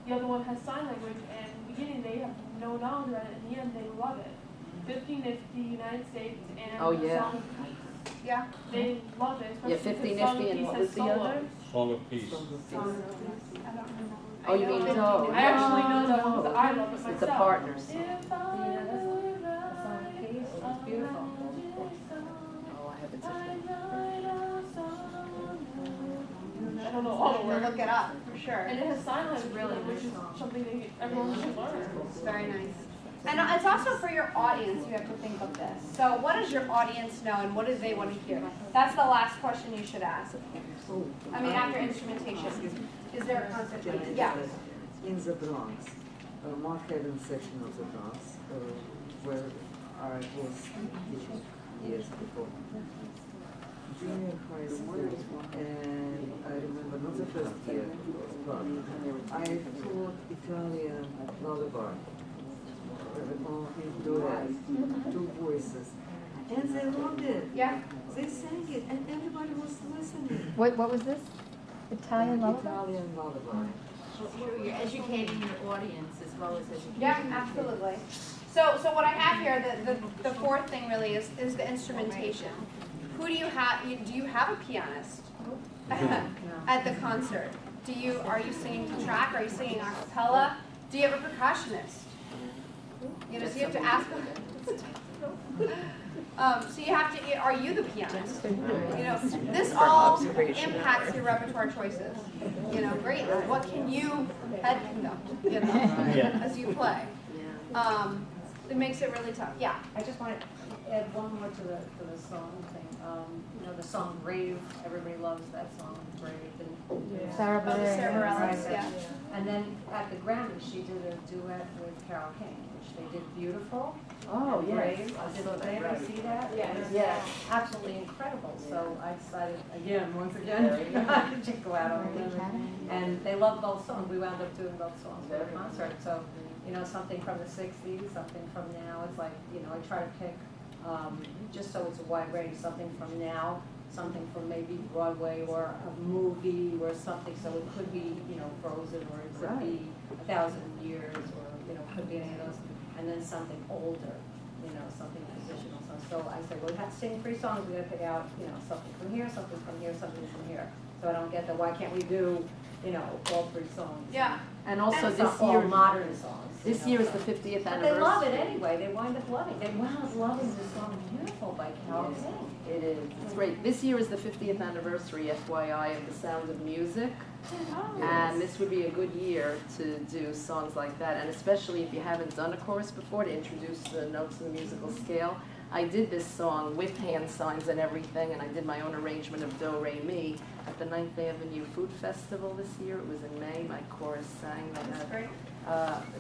C: the other one has sign language, and in the beginning they have no knowledge about it, and in the end they love it. 50 Nifty, United States, and Song of Peace.
A: Yeah.
C: They love it.
E: Yeah, 50 Nifty, and what was the other?
K: Song of Peace.
A: I don't remember.
E: Oh, you mean no?
C: I actually know that because I love it myself.
E: It's a partner's song.
C: If I
J: It's beautiful.
E: Oh, I haven't seen
C: I don't know all the
A: We'll
C: words.
A: look it up for sure.
C: And it has sign language,
J: really
C: which is
J: nice song.
C: something that everyone should learn.
A: It's very nice. And it's also for your audience, you have to think of this. So what does your audience know and what do they want to hear? That's the last question you should ask. I mean, after instrumentation. Is there a concert? Yeah.
F: In the Bronx, Mark Haven section of the Bronx, where I was teaching years before. Junior high school, and I remember not the first year, but I taught Italian lullaby. In 2 voices, and they loved it.
A: Yeah.
F: They sang it, and everybody was listening.
D: What was this? Italian lullaby?
F: Italian lullaby.
J: You're educating your audience as well as educating.
A: Yeah, absolutely. So what I have here, the 4th thing really is the instrumentation. Who do you have? Do you have a pianist at the concert? Are you singing to track? Are you singing a cappella? Do you have a percussionist? So you have to ask them. So you have to, are you the pianist? This all impacts your repertoire choices, greatly. What can you head conduct, as you play? It makes it really tough. Yeah.
J: I just want to add one more to the song thing. The song Brave, everybody loves that song, Brave. And
D: Sarah
A: Bareilles, yeah.
J: And then at the Grammy, she did a duet with Carole King, which they did beautiful.
E: Oh, yes.
J: Brave. Did anybody see that?
E: Yes.
J: Absolutely incredible. So I decided once again, to go out on a limb. And they loved both songs. We wound up doing both songs for the concert. So, something from the 60s, something from now. It's like, I try to pick just so it's a wide range, something from now, something from maybe Broadway or a movie or something, so it could be, you know, Frozen, or it could be 1,000 Years, or, you know, could be any of those, and then something older, you know, something positional. So I said, well, we have to sing 3 songs, we gotta pick out, you know, something from here, something from here, something from here. So I don't get that, why can't we do, you know, all 3 songs?
A: Yeah.
E: And also
J: And
E: this
J: some all
E: year,
J: modern songs. you
E: this
J: know,
E: year is
J: so.
E: the 50th
J: But
E: anniversary.
J: they love it anyway, they wind up loving, they wound up loving this song Beautiful by Carol King.
E: It is. It's great. This year is the 50th anniversary, FYI, of The Sound of Music. And this would be a good year to do songs like that, and especially if you haven't done a chorus before, to introduce the notes of the musical scale. I did this song with hand signs and everything, and I did my own arrangement of Do, Re, Mi at the 9th Avenue Food Festival this year. It was in May. My chorus sang.
A: That's great.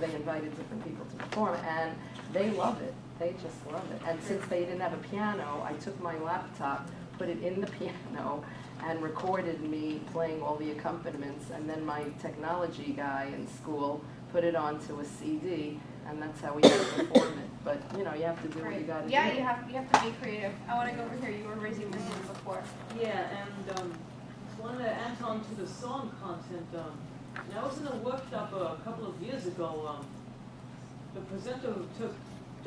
E: They invited different people to perform, and they love it. They just love it. And since they didn't have a piano, I took my laptop, put it in the piano, and recorded me playing all the accompaniments, and then my technology guy in school put it onto a CD, and that's how we perform it. But, you know, you have to do what you gotta do.
A: Yeah, you have to be creative. I want to go over here. You were raising your hand before.
K: Yeah, and wanted to add on to the song content. I was in a workshop a couple of years ago. The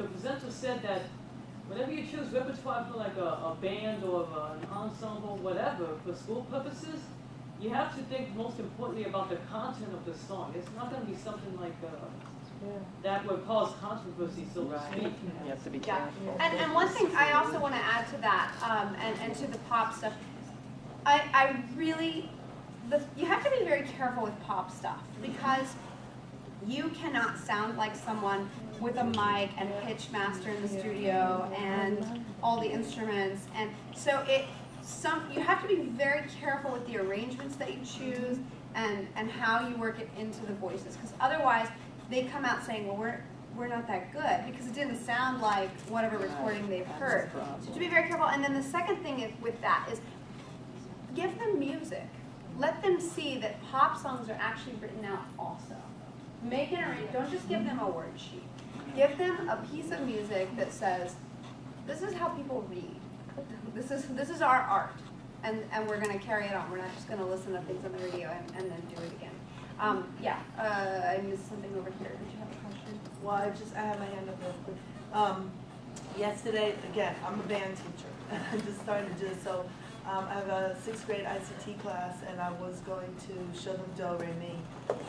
K: presenter said that whenever you choose repertoire for like a band or an ensemble, whatever, for school purposes, you have to think most importantly about the content of the song. It's not going to be something like that would cause controversy, so to speak.
E: You have to be
A: Yeah.
E: careful.
A: And one thing I also want to add to that, and to the pop stuff, I really, you have to be very careful with pop stuff, because you cannot sound like someone with a mic and pitch master in the studio and all the instruments, and so you have to be very careful with the arrangements that you choose and how you work it into the voices, because otherwise they come out saying, well, we're not that good, because it didn't sound like whatever recording they've heard. So to be very careful. And then the second thing with that is give them music. Let them see that pop songs are actually written out also. Make an arrangement. Don't just give them a word sheet. Give them a piece of music that says, this is how people read. This is our art, and we're going to carry it on. We're not just going to listen to things on the radio and then do it again. I missed something over here. Did you have a question?
L: Well, I have my hand up real quick. Yesterday, again, I'm a band teacher. I just started to do this, so I have a 6th grade ICT class, and I was going to show them Do, Re, Mi.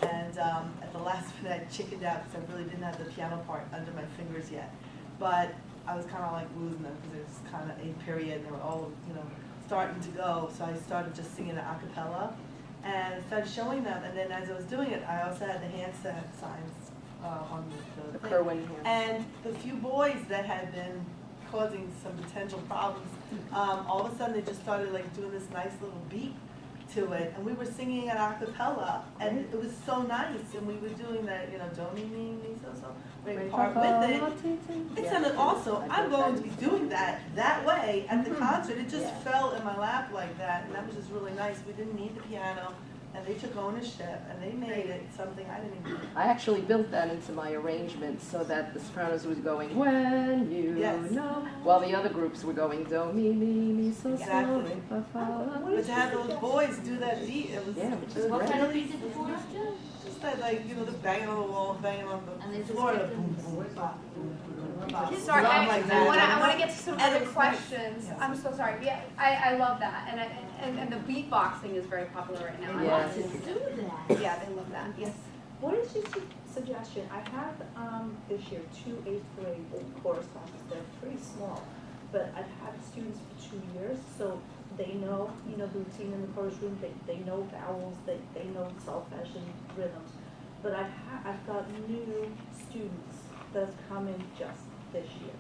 L: And at the last minute, I chickened out because I really didn't have the piano part under my fingers yet. But I was kind of like losing them because it was kind of a period, and they were all, you know, starting to go. So I started just singing a cappella and started showing them. And then as I was doing it, I also had the hand signs on the thing.
E: Kerwin hand.
L: And the few boys that had been causing some potential problems, all of a sudden they just started like doing this nice little beat to it, and we were singing it a cappella, and it was so nice, and we were doing that, you know, do, mi, mi, mi, so, right part with it. It sounded also, I'm going to be doing that way at the concert. It just fell in my lap like that, and that was just really nice. We didn't need the piano, and they took ownership, and they made it something I didn't even do.
E: I actually built that into my arrangement so that the sopranos was going, when you know, while the other groups were going, do, mi, mi, mi, so,
L: Exactly.
E: re, fa, fa.
L: But to have those boys do that beat, it was,
E: which is
L: it was
E: great.
L: really just that, like, you know, the banging on the wall, banging on the floor, the boom, boom, bop, boom, boom, bop.
A: Sorry,
L: Like that.
A: I want to get to some other questions. I'm so sorry. Yeah, I love that, and the beatboxing is very popular right now.
E: Yes.
A: Yeah, they love that. Yes.
M: What is your suggestion? I have this year 2 8th grade chorus classes. They're pretty small, but I've had students for 2 years, so they know, you know, the routine in the chorus room. They know vowels. They know solfege and rhythms. But I've got new students that's come in just this year.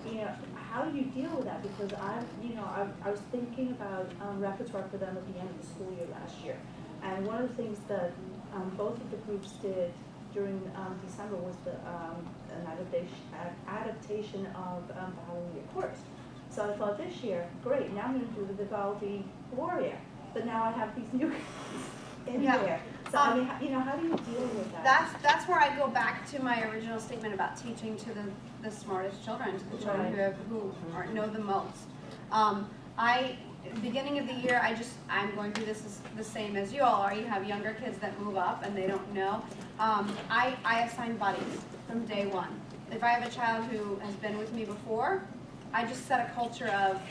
M: You know, how do you deal with that? Because I was thinking about repertoire for them at the end of the school year last year. And one of the things that both of the groups did during December was an adaptation of Hallelujah Chorus. So I thought this year, great, now I'm going to do the Vivaldi Gloria. But now I have these new kids in there. So, I mean, you know, how do you deal with that?
A: That's where I go back to my original statement about teaching to the smartest children, to the children know the most. Beginning of the year, I'm going through this the same as you all are. You have younger kids that move up and they don't know. I assign buddies from day one. If I have a child who has been with me before, I just set a culture of,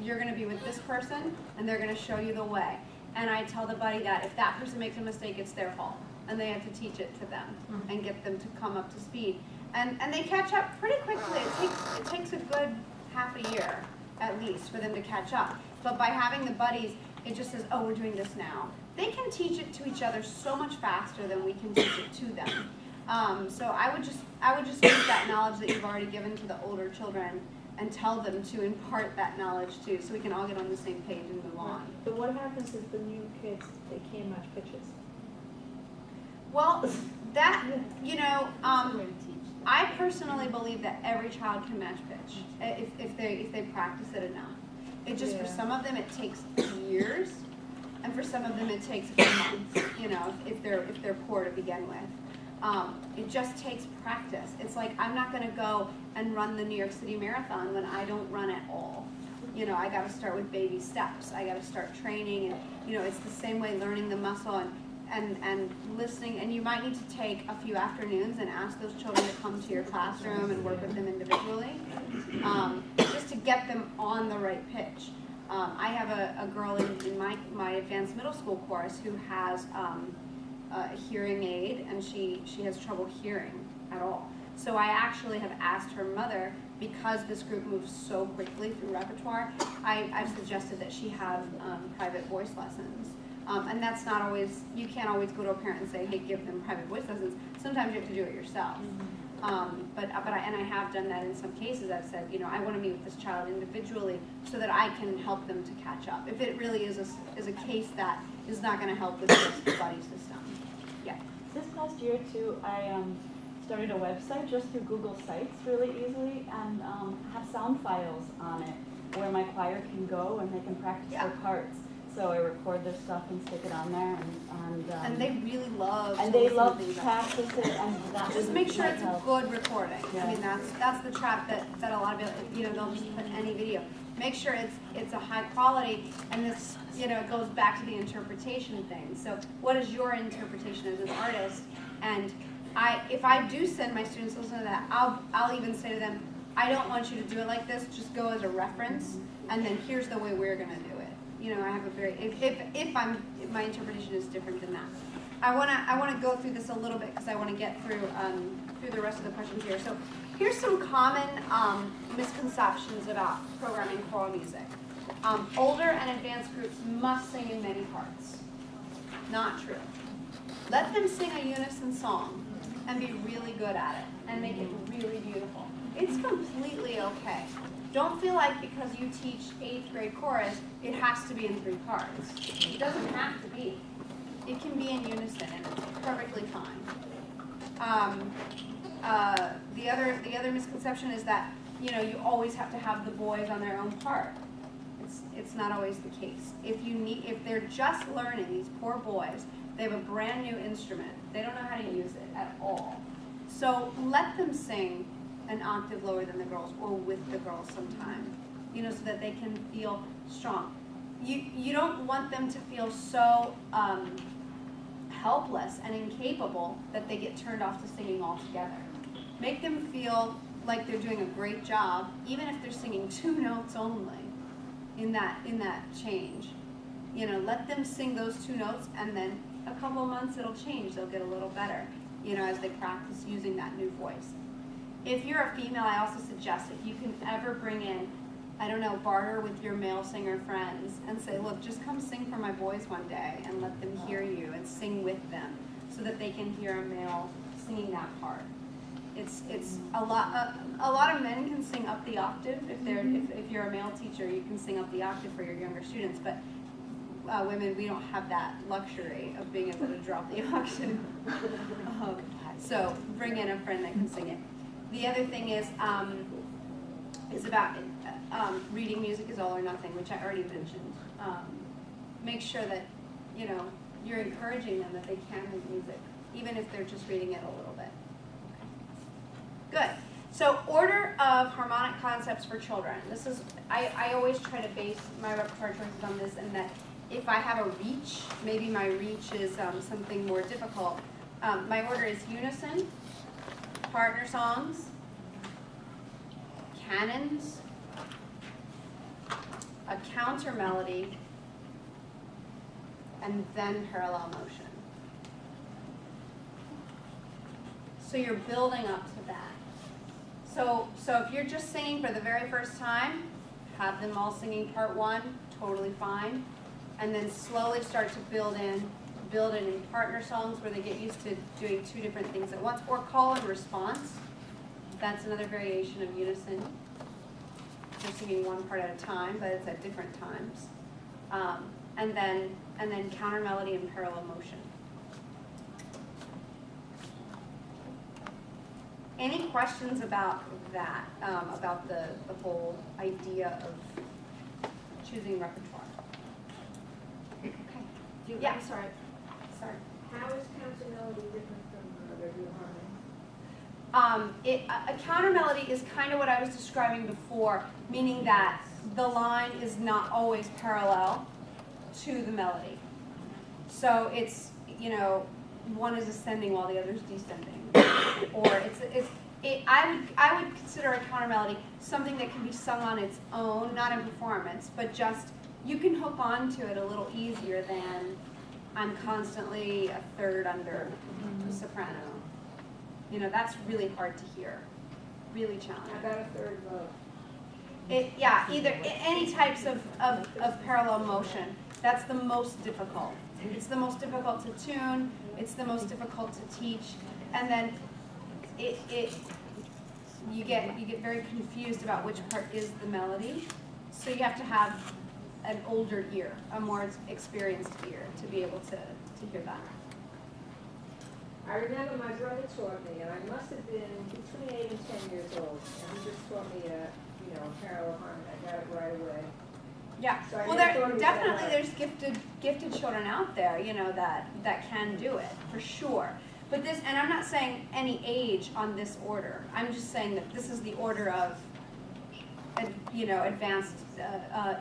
A: you're going to be with this person and they're going to show you the way. And I tell the buddy that if that person makes a mistake, it's their fault. And they have to teach it to them and get them to come up to speed. And they catch up pretty quickly. It takes a good half a year, at least, for them to catch up. But by having the buddies, it just says, oh, we're doing this now. They can teach it to each other so much faster than we can teach it to them. So I would just use that knowledge that you've already given to the older children and tell them to impart that knowledge too, so we can all get on the same page and move on.
M: But what happens if the new kids, they can't match pitches?
A: Well, that, I personally believe that every child can match pitch if they practice it enough. It just, for some of them, it takes years, and for some of them, it takes a few months, if they're poor to begin with. It just takes practice. It's like, I'm not going to go and run the New York City Marathon when I don't run at all. I got to start with baby steps. I got to start training, and it's the same way learning the muscle and listening. And you might need to take a few afternoons and ask those children to come to your classroom and work with them individually, just to get them on the right pitch. I have a girl in my advanced middle school course who has a hearing aid, and she has trouble hearing at all. So I actually have asked her mother, because this group moves so quickly through repertoire, I've suggested that she have private voice lessons. And that's not always, you can't always go to a parent and say, hey, give them private voice lessons. Sometimes you have to do it yourself. But I have done that in some cases. I've said, I want to meet with this child individually so that I can help them to catch up. If it really is a case that is not going to help with just the buddy system. Yeah.
G: This past year too, I started a website just through Google Sites really easily, and have sound files on it where my choir can go and they can practice their parts. So I record their stuff and stick it on there,
A: and they really love.
G: And they love to practice it, and that
A: just make sure it's a good recording.
G: Yeah.
A: I mean, that's the trap that a lot of people, they'll just put any video. Make sure it's a high quality, and this goes back to the interpretation thing. So what is your interpretation as an artist? And if I do send my students to listen to that, I'll even say to them, I don't want you to do it like this. Just go as a reference, and then here's the way we're going to do it. I have a very if my interpretation is different than that. I want to go through this a little bit because I want to get through the rest of the questions here. So here's some common misconceptions about programming choral music. Older and advanced groups must sing in many parts. Not true. Let them sing a unison song and be really good at it and make it really beautiful. It's completely okay. Don't feel like because you teach 8th grade chorus, it has to be in 3 parts. It doesn't have to be. It can be in unison, and it's perfectly fine. The other misconception is that you always have to have the boys on their own part. It's not always the case. If they're just learning, these poor boys, they have a brand new instrument. They don't know how to use it at all. So let them sing an octave lower than the girls, or with the girls sometime, so that they can feel strong. You don't want them to feel so helpless and incapable that they get turned off to singing altogether. Make them feel like they're doing a great job, even if they're singing 2 notes only in that change. Let them sing those 2 notes, and then a couple of months it'll change. They'll get a little better, as they practice using that new voice. If you're a female, I also suggest if you can ever bring in, barter with your male singer friends and say, look, just come sing for my boys one day and let them hear you and sing with them so that they can hear a male singing that part. It's a lot of men can sing up the octave. If you're a male teacher, you can sing up the octave for your younger students, but women, we don't have that luxury of being able to drop the octave. So bring in a friend that can sing it. The other thing is about reading music is all or nothing, which I already mentioned. Make sure that you're encouraging them that they can read music, even if they're just reading it a little bit. Good. So order of harmonic concepts for children. This is, I always try to base my repertoire choices on this, and that if I have a reach, maybe my reach is something more difficult. My order is unison, partner songs, canons, a counter melody, and then parallel motion. So you're building up to that. So if you're just singing for the very first time, have them all singing part one, totally fine. And then slowly start to build in partner songs where they get used to doing two different things at once, or call and response. That's another variation of unison. They're singing one part at a time, but it's at different times. And then counter melody and parallel motion. Any questions about that, about the whole idea of choosing repertoire? Okay. Yeah.
H: Sorry. How is counter melody different from regular harmony?
A: A counter melody is kind of what I was describing before, meaning that the line is not always parallel to the melody. So it's, one is ascending while the other is descending. Or I would consider a counter melody something that can be sung on its own, not in performance, but just you can hook on to it a little easier than I'm constantly a third under the soprano. That's really hard to hear, really challenging.
H: How about a third low?
A: Either any types of parallel motion. That's the most difficult. It's the most difficult to tune. It's the most difficult to teach, and then you get very confused about which part is the melody. So you have to have an older ear, a more experienced ear, to be able to hear that.
H: I remember my brother taught me, and I must have been between 8 and 10 years old, and he just taught me a parallel harmony. I got it right away.
A: Yeah.
H: So I
A: Well,
H: never thought it was that
A: definitely
H: hard.
A: there's gifted children out there, that can do it for sure. But this, and I'm not saying any age on this order. I'm just saying that this is the order of, advanced,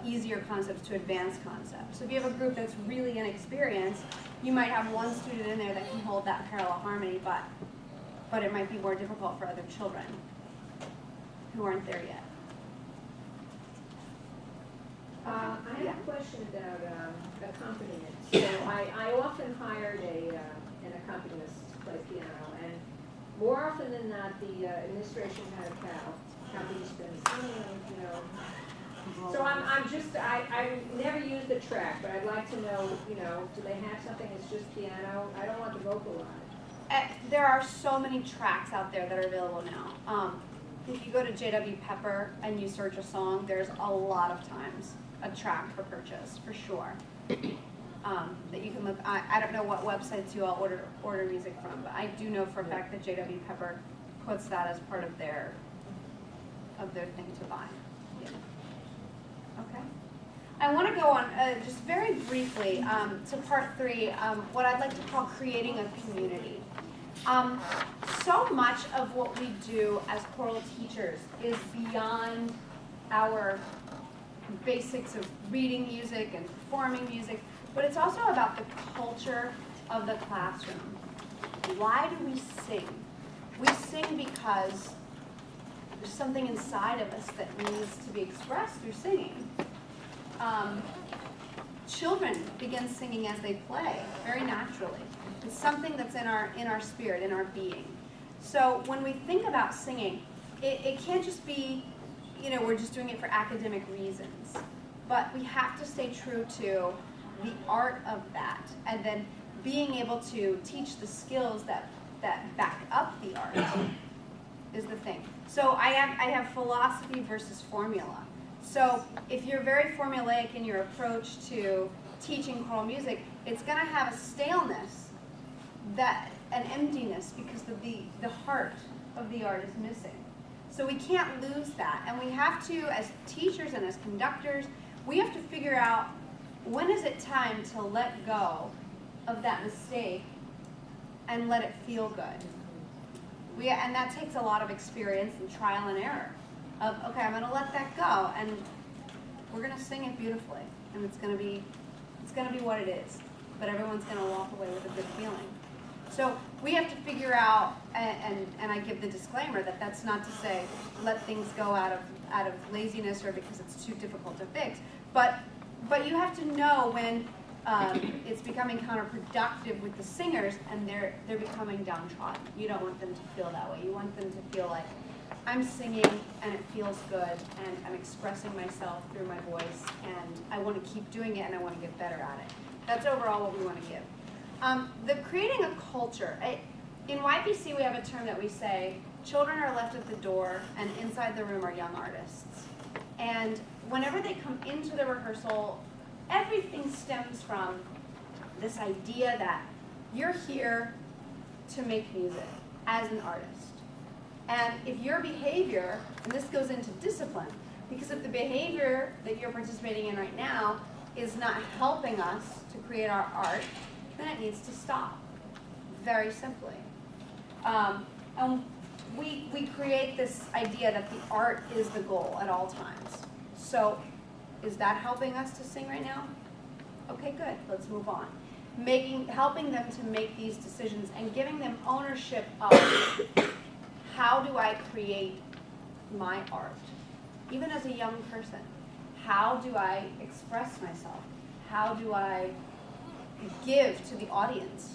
A: easier concepts to advanced concepts. So if you have a group that's really inexperienced, you might have one student in there that can hold that parallel harmony, but it might be more difficult for other children who aren't there yet.
H: I have a question about accompaniment. So I often hired an accompanist to play piano, and more often than not, the administration had a accompanist singing, So I never used the track, but I'd like to know, do they have something that's just piano? I don't want the vocal on it.
A: There are so many tracks out there that are available now. If you go to J.W. Pepper and you search a song, there's a lot of times a track for purchase, for sure. That you can look. I don't know what websites you all order music from, but I do know for a fact that J.W. Pepper puts that as part of their thing to buy. Yeah. Okay. I want to go on just very briefly to part 3, what I'd like to call creating a community. So much of what we do as choral teachers is beyond our basics of reading music and performing music, but it's also about the culture of the classroom. Why do we sing? We sing because there's something inside of us that needs to be expressed through singing. Children begin singing as they play, very naturally. It's something that's in our spirit, in our being. So when we think about singing, it can't just be, we're just doing it for academic reasons. But we have to stay true to the art of that, and then being able to teach the skills that back up the art is the thing. So I have philosophy versus formula. So if you're very formulaic in your approach to teaching choral music, it's going to have a staleness, an emptiness, because the heart of the art is missing. So we can't lose that, and we have to, as teachers and as conductors, we have to figure out when is it time to let go of that mistake and let it feel good. And that takes a lot of experience and trial and error of, okay, I'm gonna let that go and we're gonna sing it beautifully and it's gonna be what it is, but everyone's gonna walk away with a good feeling. So we have to figure out, and I give the disclaimer that that's not to say let things go out of laziness or because it's too difficult to fix, but you have to know when it's becoming counterproductive with the singers and they're becoming downtrodden. You don't want them to feel that way. You want them to feel like I'm singing and it feels good and I'm expressing myself through my voice and I want to keep doing it and I want to get better at it. That's overall what we want to give. The creating a culture. In YPC we have a term that we say, children are left at the door and inside the room are young artists. And whenever they come into the rehearsal, everything stems from this idea that you're here to make music as an artist. And if your behavior, and this goes into discipline, because if the behavior that you're participating in right now is not helping us to create our art, then it needs to stop, very simply. And we create this idea that the art is the goal at all times. So is that helping us to sing right now? Okay, good, let's move on. Helping them to make these decisions and giving them ownership of how do I create my art? Even as a young person, how do I express myself? How do I give to the audience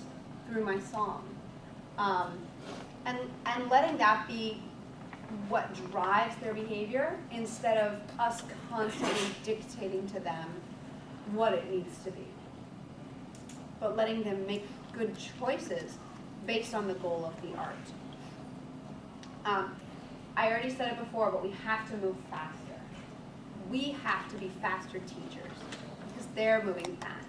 A: through my song? And letting that be what drives their behavior instead of us constantly dictating to them what it needs to be. But letting them make good choices based on the goal of the art. I already said it before, but we have to move faster. We have to be faster teachers because they're moving fast.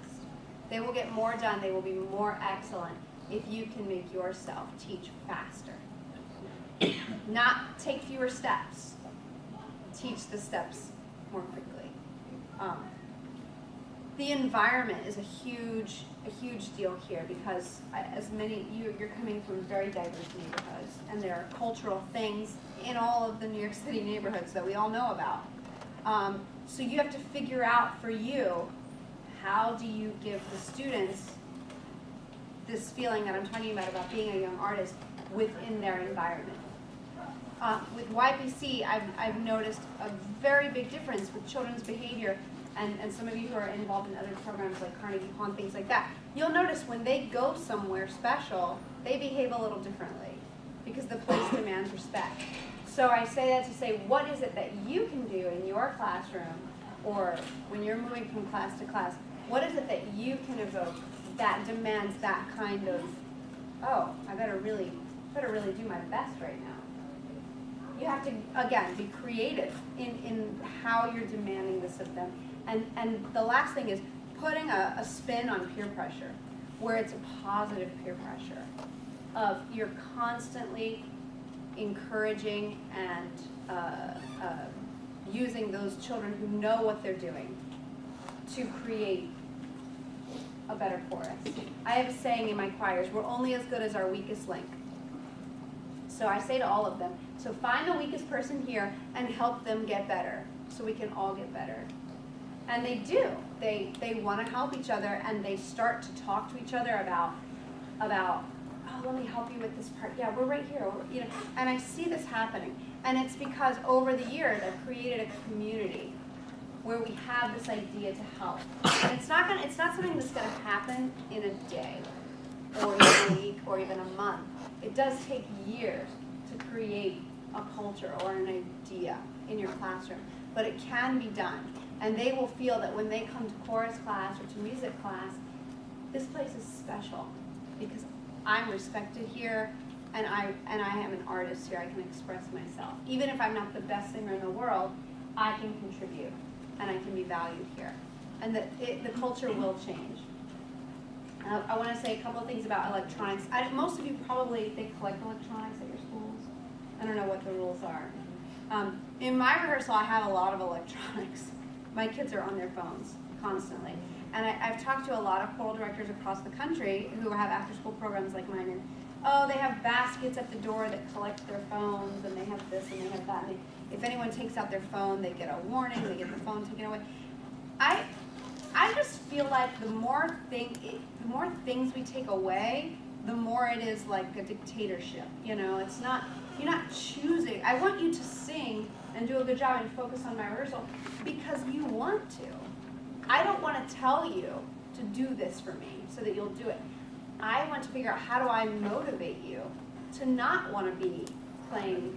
A: They will get more done, they will be more excellent if you can make yourself teach faster. Not take fewer steps, teach the steps more quickly. The environment is a huge deal here because you're coming from very diverse neighborhoods and there are cultural things in all of the New York City neighborhoods that we all know about. So you have to figure out for you, how do you give the students this feeling that I'm talking about being a young artist within their environment. With YPC, I've noticed a very big difference with children's behavior, and some of you who are involved in other programs like Carnegie Hall, things like that. You'll notice when they go somewhere special, they behave a little differently because the place demands respect. So I say that to say, what is it that you can do in your classroom or when you're moving from class to class, what is it that you can evoke that demands that kind of, oh, I better really do my best right now. You have to, again, be creative in how you're demanding this of them. And the last thing is putting a spin on peer pressure, where it's a positive peer pressure of you're constantly encouraging and using those children who know what they're doing to create a better chorus. I have a saying in my choirs, we're only as good as our weakest link. So I say to all of them, so find the weakest person here and help them get better so we can all get better. And they do. They want to help each other and they start to talk to each other about oh, let me help you with this part. Yeah, we're right here. You know, and I see this happening. And it's because over the years I've created a community where we have this idea to help. And it's not something that's going to happen in a day or in a week or even a month. It does take years to create a culture or an idea in your classroom, but it can be done. And they will feel that when they come to chorus class or to music class, this place is special because I'm respected here and I am an artist here. I can express myself. Even if I'm not the best singer in the world, I can contribute and I can be valued here. And the culture will change. I want to say a couple of things about electronics. Most of you probably, they collect electronics at your schools. I don't know what the rules are. In my rehearsal, I have a lot of electronics. My kids are on their phones. constantly. And I've talked to a lot of choral directors across the country who have after-school programs like mine, and they have baskets at the door that collect their phones, and they have this and they have that. And if anyone takes out their phone, they get a warning, they get the phone taken away. I just feel like the more things we take away, the more it is like a dictatorship. It's not, you're not choosing. I want you to sing and do a good job and focus on my rehearsal because you want to. I don't want to tell you to do this for me so that you'll do it. I want to figure out how do I motivate you to not want to be playing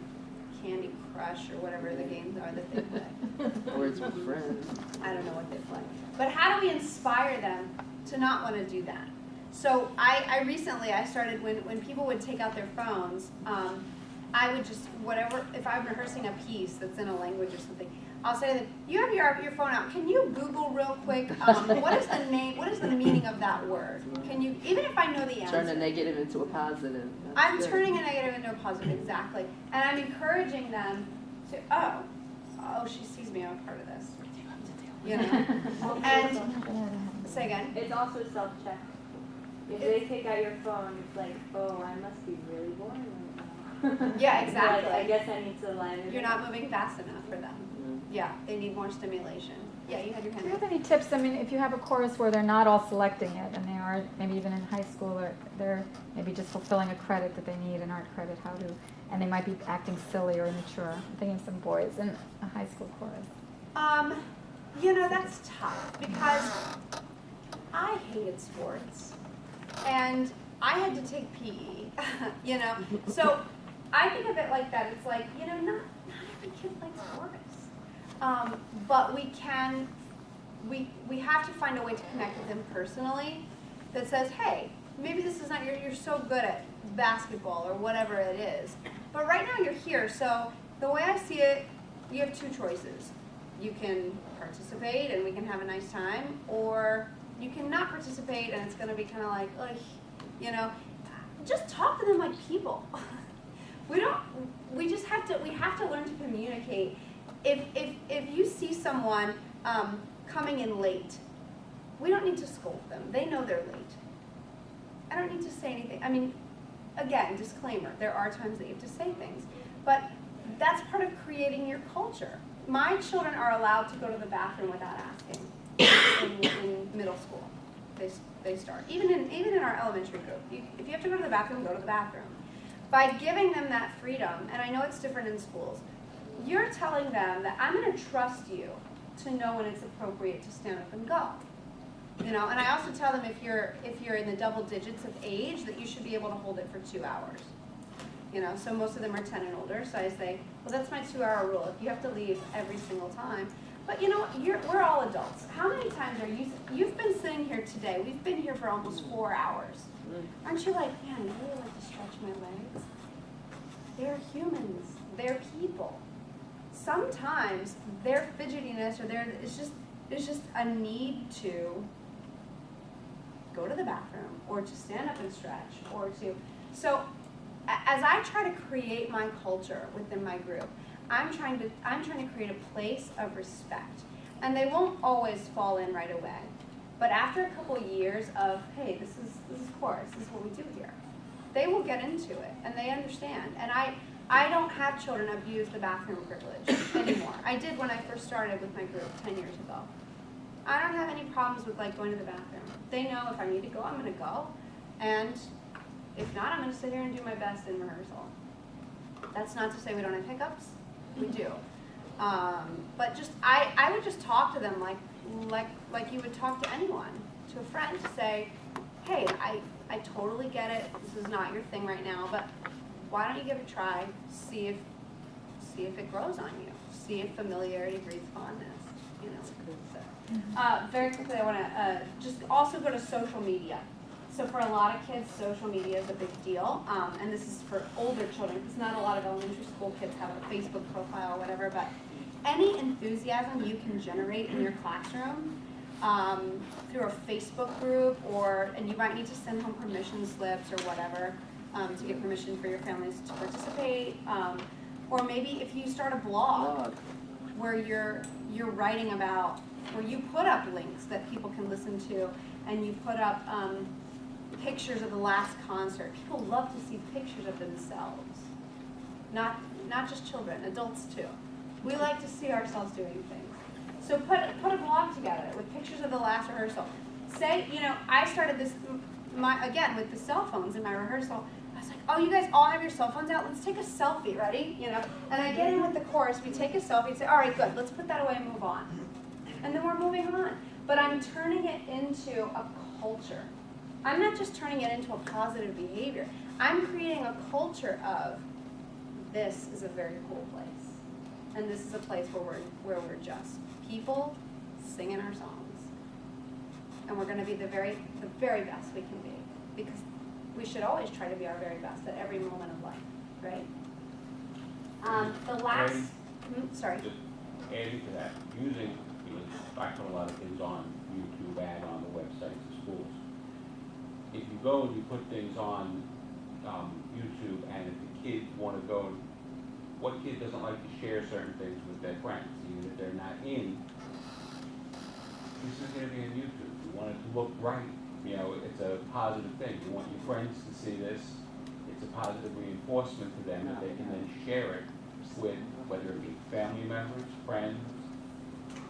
A: Candy Crush or whatever the games are that they play.
E: Words with friends.
A: I don't know what they play. But how do we inspire them to not want to do that? So I recently started, when people would take out their phones, I would just, whatever, if I'm rehearsing a piece that's in a language or something, I'll say to them, you have your phone out, can you Google real quick, what is the name, what is the meaning of that word? Can you, even if I know the answer.
E: Turn a negative into a positive.
A: I'm turning a negative into a positive, exactly. And I'm encouraging them to, oh, she sees me, I'm a part of this. And, say again.
I: It's also self-check. If they take out your phone, it's like, oh, I must be really boring right now.
A: Yeah, exactly.
I: I guess I need to line it.
A: You're not moving fast enough for them. Yeah, they need more stimulation. Yeah, you had your hand
D: Do you
A: up.
D: have any tips? I mean, if you have a chorus where they're not all selecting it, and they are maybe even in high school, or they're maybe just fulfilling a credit that they need, an art credit, and they might be acting silly or immature. I'm thinking of some boys in a high school chorus.
A: That's tough because I hated sports and I had to take PE, So I think of it like that. It's like, not every kid likes sports. But we have to find a way to connect with them personally that says, hey, maybe this is not, you're so good at basketball or whatever it is, but right now you're here. So the way I see it, you have two choices. You can participate and we can have a nice time, or you can not participate and it's going to be kind of like, just talk to them like people. We have to learn to communicate. If you see someone coming in late, we don't need to scold them. They know they're late. I don't need to say anything. I mean, again, disclaimer, there are times that you have to say things, but that's part of creating your culture. My children are allowed to go to the bathroom without asking in middle school. They start. Even in our elementary group. If you have to go to the bathroom, go to the bathroom. By giving them that freedom, and I know it's different in schools, you're telling them that I'm going to trust you to know when it's appropriate to stand up and go. And I also tell them if you're in the double digits of age, that you should be able to hold it for 2 hours. So most of them are 10 and older, so I say, well, that's my 2-hour rule. If you have to leave every single time. But we're all adults. How many times you've been sitting here today, we've been here for almost 4 hours. Aren't you like, man, I really like to stretch my legs? They're humans, they're people. Sometimes their fidgetiness or it's just a need to go to the bathroom or to stand up and stretch so as I try to create my culture within my group, I'm trying to create a place of respect. And they won't always fall in right away. But after a couple of years of, hey, this is chorus, this is what we do here, they will get into it and they understand. And I don't have children abuse the bathroom privilege anymore. I did when I first started with my group 10 years ago. I don't have any problems with going to the bathroom. They know if I need to go, I'm going to go. And if not, I'm going to sit here and do my best in rehearsal. That's not to say we don't have hiccups. We do. But I would just talk to them like you would talk to anyone, to a friend, to say, hey, I totally get it. This is not your thing right now, but why don't you give it a try? See if it grows on you. See if familiarity breeds fondness. So, very quickly, I want to just also go to social media. So for a lot of kids, social media is a big deal, and this is for older children, because not a lot of elementary school kids have a Facebook profile or whatever, but any enthusiasm you can generate in your classroom through a Facebook group, and you might need to send home permission slips or whatever to get permission for your families to participate, or maybe if you start a blog where you're writing about where you put up links that people can listen to, and you put up pictures of the last concert. People love to see pictures of themselves, not just children, adults too. We like to see ourselves doing things. So put a blog together with pictures of the last rehearsal. Say, I started this, again, with the cell phones in my rehearsal. I was like, oh, you guys all have your cell phones out? Let's take a selfie, ready? And I get in with the chorus, we take a selfie and say, all right, good, let's put that away and move on. And then we're moving on. But I'm turning it into a culture. I'm not just turning it into a positive behavior. I'm creating a culture of, this is a very cool place. And this is a place where we're just people singing our songs. And we're going to be the very best we can be, because we should always try to be our very best at every moment of life, right? The last, sorry.
N: Just adding to that, because I put a lot of things on YouTube and on the websites of schools. If you go and you put things on YouTube, and if the kids want to go, what kid doesn't like to share certain things with their friends, even if they're not in? This is going to be on YouTube. You want it to look right. It's a positive thing. You want your friends to see this. It's a positive reinforcement to them that they can then share it with, whether it be family members, friends,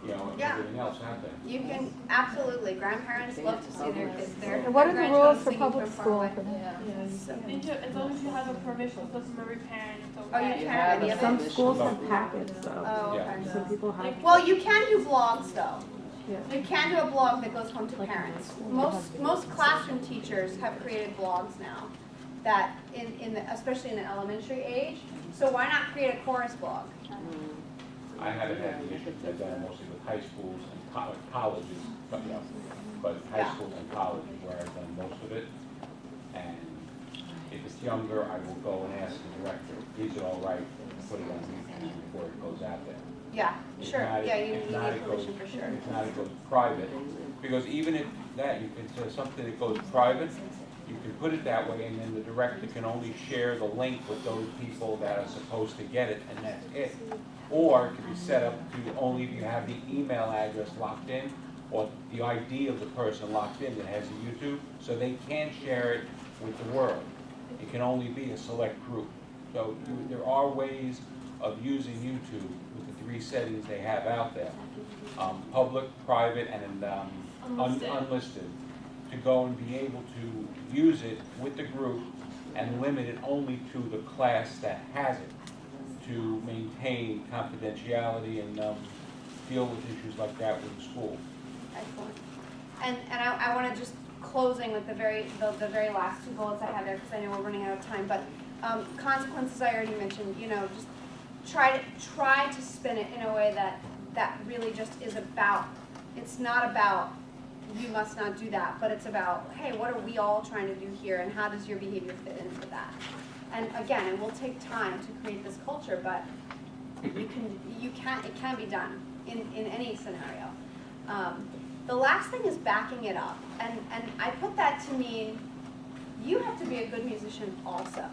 N: everything else out there.
A: You can, absolutely. Grandparents love to see their kids there.
D: And what are the rules for public school for that?
C: As long as you have a permission slip from every parent, it's okay.
A: Oh, you can.
D: Yeah, some schools have packets, so.
A: Oh, okay.
D: So people have.
A: Well, you can do blogs, though.
D: Yeah.
A: You can do a blog that goes home to parents. Most classroom teachers have created blogs now, that especially in the elementary age. So why not create a chorus blog?
N: I haven't had the issue. I've done it mostly with high schools and colleges, but high schools and colleges where I've done most of it. And if it's younger, I will go and ask the director, is it all right to put it on YouTube before it goes out there?
A: Yeah, sure. You need permission for sure.
N: If not, it goes private. Because even if that, you can say something that goes private, you can put it that way, and then the director can only share the link with those people that are supposed to get it, and that's it. Or it can be set up to only if you have the email address locked in, or the ID of the person locked in that has a YouTube, so they can't share it with the world. It can only be a select group. So there are ways of using YouTube with the 3 settings they have out there. Public, private, and unlisted. To go and be able to use it with the group and limit it only to the class that has it, to maintain confidentiality and deal with issues like that with the school.
A: Excellent. And I want to just closing with the very last 2 bullets I have there, because I know we're running out of time. But consequences I already mentioned. Just try to spin it in a way that really just is about. It's not about you must not do that, but it's about, hey, what are we all trying to do here, and how does your behavior fit into that? And again, it will take time to create this culture, but it can be done in any scenario. The last thing is backing it up, and I put that to mean you have to be a good musician also.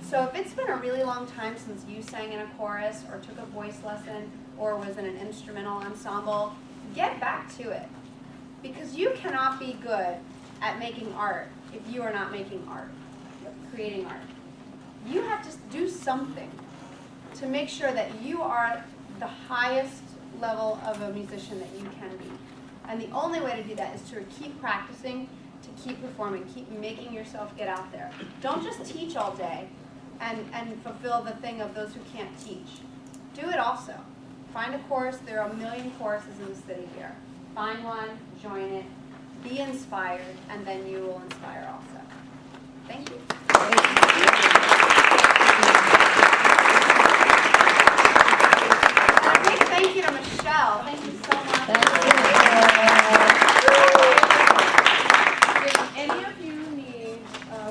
A: So if it's been a really long time since you sang in a chorus or took a voice lesson or was in an instrumental ensemble, get back to it. Because you cannot be good at making art if you are not making art, creating art. You have to do something to make sure that you are the highest level of a musician that you can be. And the only way to do that is to keep practicing, to keep performing, keep making yourself get out there. Don't just teach all day and fulfill the thing of those who can't teach. Do it also. Find a course. There are a million courses in the city here. Find one, join it, be inspired, and then you will inspire also. Thank you. And a big thank you to Michelle. Thank you so much.
M: If any of you need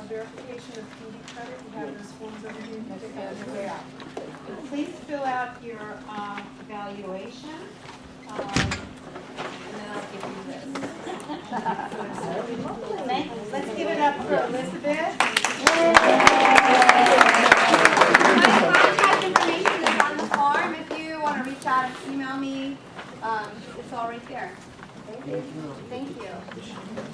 M: verification of PD credit, you have those forms over here. You can pick out your way out. Please fill out your evaluation. And then I'll give you this. Let's give it up for Elizabeth.
A: Thank you.